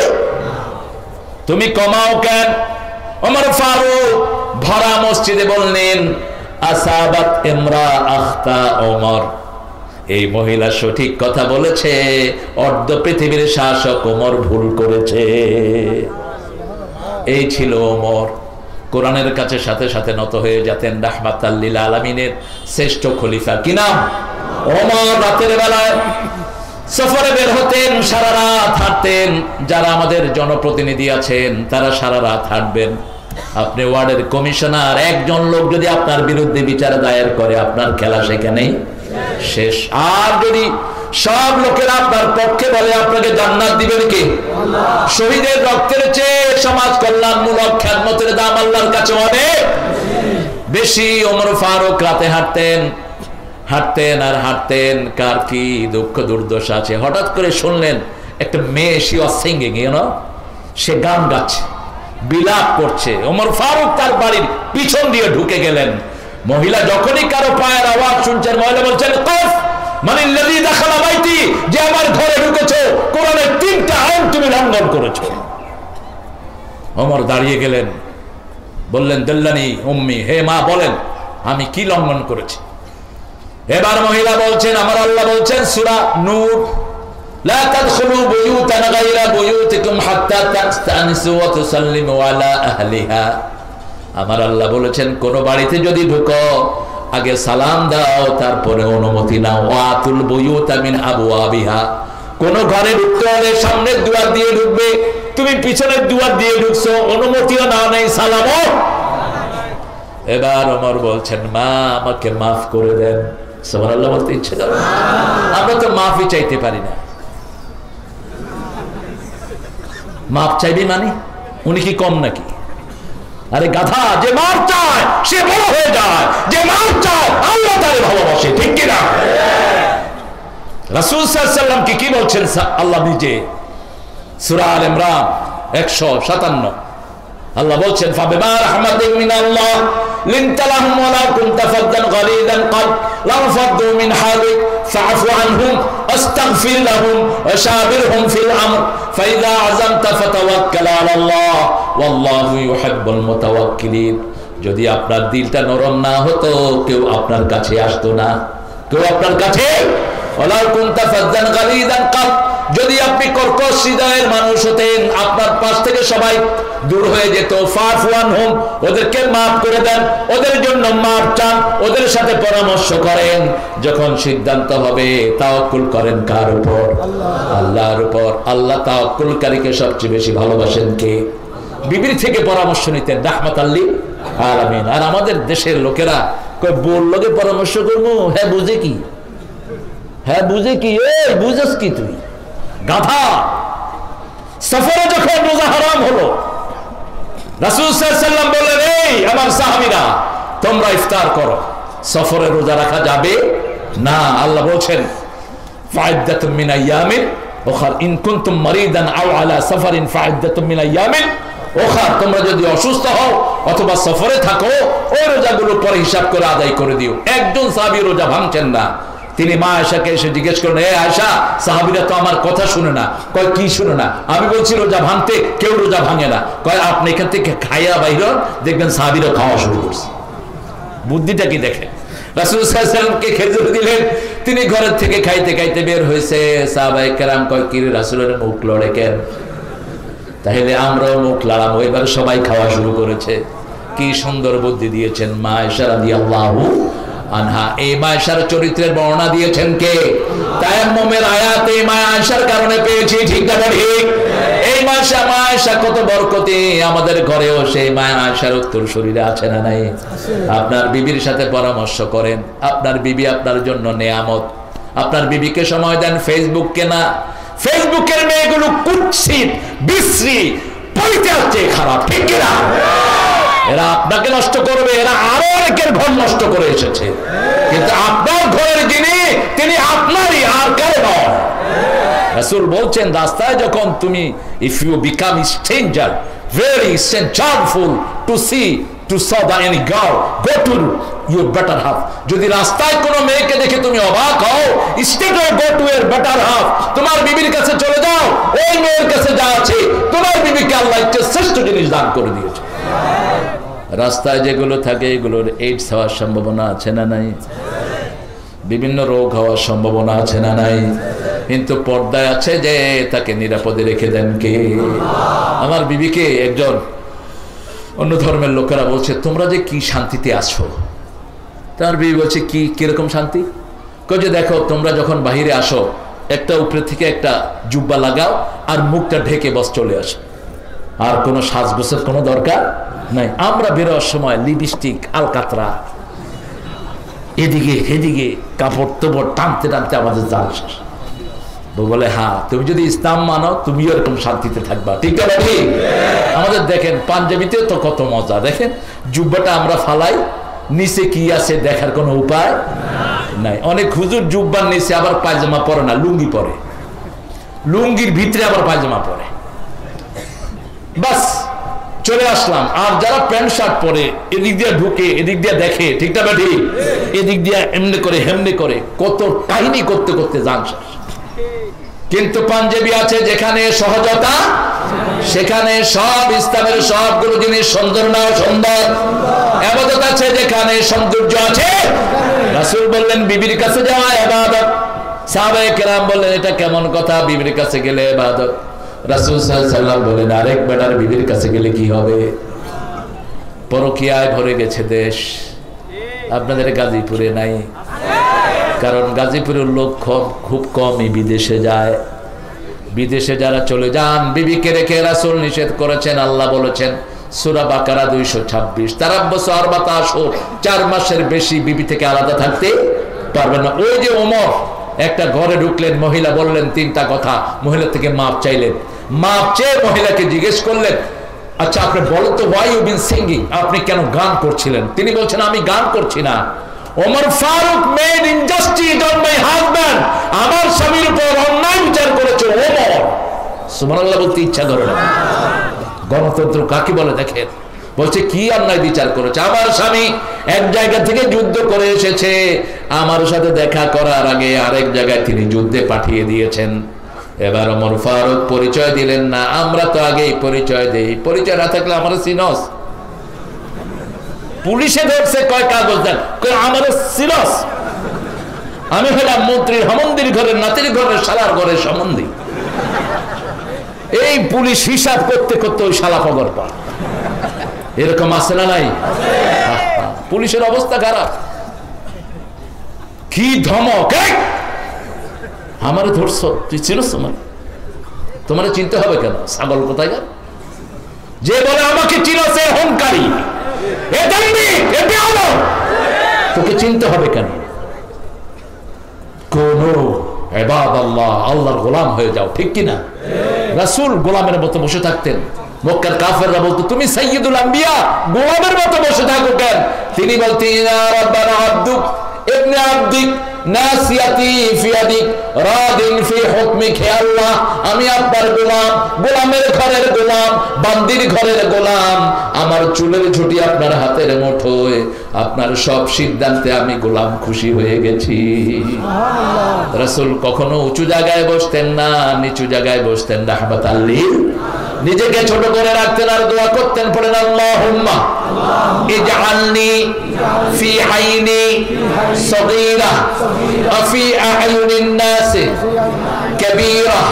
তুমি কমাও কেন? ওমর ফারুক ভরা মসজিদে বললেন, আসাবাত ইমরা আখতা ওমর, এই মহিলা সঠিক কথা বলেছে, অর্ধ পৃথিবীর শাসক ওমর ভুল করেছে। এই ছিল ওমর। কোরআনের কাছে সাথে সাথে নত হয়ে যেতেন রাহমাতাল লিল আলামিনের শ্রেষ্ঠ খলিফা। কি নাম? ওমর। রাতের বেলায় সফরে বের হতেন, সারা রাত হাঁটতেন। যারা আমাদের জনপ্রতিনিধি আছেন তারা সারা রাত হাঁটবেন। আপনি ওয়ার্ডের কমিশনার, একজন লোক যদি আপনার বিরুদ্ধে বিচার দায়ের করে, আপনার খেলা সেখানেই শেষ। আর যদি সব লোকেরা আপনার পক্ষে বলে, আপনাকে জান্নাত দিবেন কে? শহীদের রক্তের চেয়ে সমাজ কল্যাণমূলক খেদমতের দাম আল্লাহর কাছে অনেক বেশি। ওমর ফারুক রাতে হাঁটতেন, হাঁটতেন আর হাঁটতেন। কার কি দুঃখ দুর্দশা আছে, হঠাৎ করে শুনলেন একটা মেয়ে, সে সিঙ্গিং, সে গান গাচ্ছে, বিলাপ করছে। ওমর ফারুক তার বাড়ির পিছন দিয়ে ঢুকে গেলেন। মহিলা যখনই কারো পায়ের আওয়াজ শুনছেন, মহিলা বলছেন, কফ মানিল্লাযী দাখালা বাইতি, যে আমার ঘরে ঢুকেছো, কোরআনের 3টা আইন তুমি লঙ্ঘন করেছো। ওমর দাঁড়িয়ে গেলেন, বললেন, দল্লানি উম্মি, হে মা বলেন আমি কি লঙ্ঘন করেছি? এবার মহিলা বলছেন, আমার আল্লাহ বলছেন সূরা নূর লা তাদখুলু বুয়ুতান গায়রা বুয়ুতিকুম হাত্তা তাস্তানিসু ওয়া তুসাল্লিমু আলা আহলিহা। আমার আল্লাহ বলেছেন কোন বাড়িতে যদি ঢুকো আগে সালাম দাও, তারপরে অনুমতি নাও। ওয়াতুল বুয়ুতা মিন আবওয়াবিহা। কোন ঘরে ঢুকতে হলে সামনের দুয়ার দিয়ে ঢুকবে, তুমি পিছনের দুয়ার দিয়ে ঢুকছো, অনুমতিও নাও নাই, সালামও। এবার ওমর বলছেন মা আমাকে মাফ করে দেন। সুবহানাল্লাহ বলতে ইচ্ছে করে, আমরা তো মাফই চাইতে পারি না। মাফ চাইবি মানে উনি কি কম নাকি? আরে গাধা, যে মাফ চায় সে বড় হয়ে যায়, যে মাফ চায় আল্লাহ তারে ভালোবাসে, ঠিক কি না? রাসূল সাল্লাল্লাহু আলাইহি ওয়াসাল্লাম কি বলছেন আল্লাহ নিজে? সূরা আল ইমরান 157 আল্লাহ বলছেন ফাবিমা রাহমাতিন মিনাল্লাহ লিনতা লাহুম ওয়া লাউ কুনতা ফাদ্দান গালিযাল কলব লাফাদ্দু মিন হাওলিক ফাআফু আনহুম আস্তাগফির লাহুম ওয়া শাবিরহুম ফিল আমর ফাইযা আযামতা ফাতাওয়াক্কাল আলাল্লাহ ওয়াল্লাহু ইউহিব্বুল মুতাওয়াক্কিলিন। যদি আপনার দিলটা নরম না হতো কেউ আপনার কাছে আসতো না, কেউ আপনার কাছে। ওয়া লাউ কুনতা ফাদ্দান গালিযাল কলব, যদি আপনি কর্কশ হৃদয়ের মানুষ হতেন আপনার পাশ থেকে সবাই দূর হয়ে যেত। ফাফু আনহুম, ওদেরকে মাফ করে দেন, ওদের জন্য মাফ চান, ওদের সাথে পরামর্শ করেন। যখন সিদ্ধান্ত হবে তাওয়াক্কুল করেন কার উপর? আল্লাহর উপর। আল্লাহ তাওয়াক্কুলকারীকে সবচেয়ে বেশি ভালোবাসেন কে? বিবির থেকে পরামর্শ নিতেন রাহমাতাল লিল আলামিন। আর আমাদের দেশের লোকেরা কই বললোকে পরামর্শ করবো, হ্যাঁ বুঝে কি, হ্যাঁ বুঝে কি, এই বুঝস কি তুই গাধা? সফরে যখন রোজা হারাম হলো রাসূল সাল্লাল্লাহু আলাইহি ওয়াসাল্লাম বললেন এই আমার সাহাবীরা তোমরা ইফতার করো। সফরে রোজা রাখা যাবে না। আল্লাহ বলেন ফাইদ্দাতুম মিন আইয়ামিন উখর ইন কুনতুম মারিদান আও আলা সাফারিন ফাইদ্দাতুম মিন আইয়ামিন উখর। তোমরা যদি অসুস্থ হও অথবা সফরে থাকো ওই রোজাগুলো পরে হিসাব করে আদায় করে দিও। একজন সাহাবী রোজা ভাঙছেন না। তিনি মা আয়েশাকে এসে জিজ্ঞেস করেন, এ আয়েশা সাহাবীরা তো আমার কথা শুনে না। কয় কি শুনে না? আমি বলছি রোজা ভাঙতে, কেউ রোজা ভাঙে না। কয় আপনি এখান থেকে খাইয়া বাইর দেখবেন সাহাবীরা খাওয়া শুরু করছে। বুদ্ধিটা কি দেখেন। রাসূল সাল্লাল্লাহু আলাইহি ওয়াসাল্লামকে খেজুর দিলেন, তিনি ঘরের থেকে খাইতে খাইতে বের হয়েছে। সাহাবায়ে কেরাম কয় কি রে রাসূলের মুখ লড়ে কেন? তাহলে আমরাও মুখ লড়াবো। এবার সবাই খাওয়া শুরু করেছে। কি সুন্দর বুদ্ধি দিয়েছেন মা আয়েশা রাদিয়াল্লাহু আনহা। এই মা আয়েশার চরিত্রের বর্ণনা দিয়েছেন কে? তায়াম্মুমের আয়াত এই মা আয়েশার কারণে পেয়েছি, ঠিক না ঠিক? এই মা আয়েশা কত বরকতি। আমাদের ঘরেও সেই মা আয়েশার উত্তর শরীরে আছে না নাই? আপনার বিবির সাথে পরামর্শ করেন। আপনার বিবি আপনার জন্য নেয়ামত। আপনার বিবিকে সময় দেন, ফেসবুককে না। ফেসবুকের মেয়েগুলো কুৎসিত, বিশ্রী, পরিত্যাজ্য, খারাপ, ঠিক কিনা? এরা আপনাকে নষ্ট করবে, এরা আরো অনেকের ঘর নষ্ট করে এসেছে। কিন্তু আপনার ঘরের যিনি তিনি আপনারই, আর কারো নয়। রাসূল বলছেন রাস্তায় যখন তুমি if you become stranger very charmful to see to saw the any girl go to your better half। যদি রাস্তায় কোনো মেয়েকে দেখে তুমি অবাক হও, instead of go to your better half, তোমার বিবির কাছে চলে যাও। ওই মেয়ের কাছে যা আছে তোমার বিবিকে আল্লাহ একটা শ্রেষ্ঠ জিনিস দান করে দিয়েছে। রাস্তায় যেগুলো থাকে এগুলোর এইডস হওয়ার সম্ভাবনা আছে না নাই? বিভিন্ন রোগ হওয়ার সম্ভাবনা আছে না নাই? কিন্তু পর্দায় আছে যে তাকে নিরাপদে রেখে দেন কে? আমার বিবিকে একজন অন্য ধর্মের লোকেরা বলছে তোমরা যে কি শান্তিতে আছো। তার বিবি বলছে কি কিরকম শান্তি? কই যে দেখো তোমরা যখন বাহিরে আসো একটা উপরে থেকে একটা জুব্বা লাগাও আর মুখটা ঢেকে বস চলে আসো, আর কোনো সাজগোজের কোনো দরকার নাই। আমরা বেরোয়ার সময় লিপস্টিক, আলকাতরা, এদিকে এদিকে কাপড় তোপড় টানতে টানতে আমাদের জাল শেষ। বলে হ্যাঁ তুমি যদি ইসলাম মানো তুমিও এরকম শান্তিতে থাকবা, ঠিক আছে? ঠিক। আমাদের দেখেন পাঞ্জাবিতেও তো কত মজা। দেখেন জুব্বাটা আমরা ফালাই, নিচে কি আছে দেখার কোনো উপায় নাই। অনেক হুজুর জুব্বার নিচে আবার পায়জামা পরে না, লুঙ্গি পরে, লুঙ্গির ভিতরে আবার পায়জামা পরে, বাস চলে আসলাম। আর যারা প্যান্ট শার্ট পরে এদিক দিয়ে ঢুকে এদিক দিয়ে দেখে, ঠিক না ঠিক? এদিক দিয়ে এমনি করে হেমনি করে কত কাহিনী করতে করতে যান শেষ। কিন্তু পাঞ্জাবি আছে যেখানে সহজতা, সেখানে সব ইসলামের সবগুলো জিনিস সুন্দর না সুন্দর। ইবাদত আছে যেখানে সৌন্দর্য আছে। রাসূল বললেন বিবির কাছে যাওয়া ইবাদত, সাহাবায়ে কেরাম বললেন এটা কেমন কথা, বিবির কাছে গেলে ইবাদত। রাসূল সাল্লাল্লাহু আলাইহি ওয়াসাল্লাম বলেন আরেক বেটার বিবির কাছে গেলে কি হবে? পরকীয়ায় ভরে গেছে দেশ। আপনাদের গাজীপুরে নাই, কারণ গাজীপুরের লোক খুব কমই বিদেশে যায়। বিদেশে যারা চলে যান বিবিকে রেখে রাসূল নিষেধ করেছেন। আল্লাহ বলেছেন সূরা বাকারা 226, তারাব্বাসু আরবাতা আশহুর, 4 মাসের বেশি বিবি থেকে আলাদা থাকতে পারবেন না। ওই যে ওমর একটা ঘরে ঢুকলেন, মহিলা বললেন 3টা কথা, মহিলা থেকে মাপ চাইলেন। মাপ চেয়ে মহিলাকে জিজ্ঞেস করলেন আচ্ছা আপনি বলেন তো why you been singing, আপনি কেন গান করছিলেন? তিনি বলছেন আমি গান করছি না, Omar Faruk made injustice on my husband, আমার স্বামীর উপর অন্যায় বিচার করেছে ওমর। সুবহানাল্লাহ বলতে ইচ্ছা করে না। গণতন্ত্র কাকে বলে দেখেন, বলছে কি অন্যায় বিচার করেছে? আমার স্বামী এক জায়গা থেকে যুদ্ধ করে এসেছে, আমার সাথে দেখা করার আগে আরেক জায়গায় তিনি যুদ্ধে পাঠিয়ে দিয়েছেন। এবার ওমর ফারুক পরিচয় দিলেন না। আমরা তো আগেই পরিচয় দেই, পরিচয় না থাকলে আমার সিনস পুলিশে ধরছে, কয় কাগজ দেন, কয় আমার সিনস, আমি হলাম মন্ত্রীর হমন্দির ঘরের নাতির ঘরের শালার ঘরের সম্বন্ধী। এই পুলিশ হিসাব করতে করতে ওই শালা খবর পা। এরকম আছে না নাই? পুলিশের অবস্থা খারাপ। কি ধমক, আমারে ধরছো, তুই চিনস তোমার চিনতে হবে কেন? ছাগল কোথায় গেল? যে বলে আমাকে চিনস এ অহংকারী, এ দাম্ভিক, এ বেয়াদব, তোকে চিনতে হবে কেন? কোন ইবাদাল্লাহ, আল্লাহর গোলাম হয়ে যাও, ঠিক কিনা? রাসূল গোলামের মতো বসে থাকতেন। মক্কার কাফেররা বলতো তুমি সাইয়্যিদুল আম্বিয়া, গোলামের মতো বসে থাকো কেন? তিনি বলতেন ইয়া রাব্বানা আব্দুক ইবনে আব্দিক নাসিয়াতি ফি ইয়াদিক রাদিন ফি হুকমিক, হে আল্লাহ আমি আপনার গোলাম, গোলামের ঘরের গোলাম, বান্দির ঘরের গোলাম, আমার চুলের ঝুঁটি আপনার হাতের মুঠোয়, আপনার সব সিদ্ধান্তে আমি গোলাম, খুশি হয়ে গেছি। সুবহানাল্লাহ। রাসূল কখনো উঁচু জায়গায় বসতেন না, নিচু জায়গায় বসতেন না, রাহমাতাল লিল, নিজেকে ছোট করে রাখতেন আর দোয়া করতেন, পড়েন আল্লাহুম্মা ইজআলনি ফি আইনি সগীরা ওয়া ফি আ'ইউনিন নাস কাবীরা।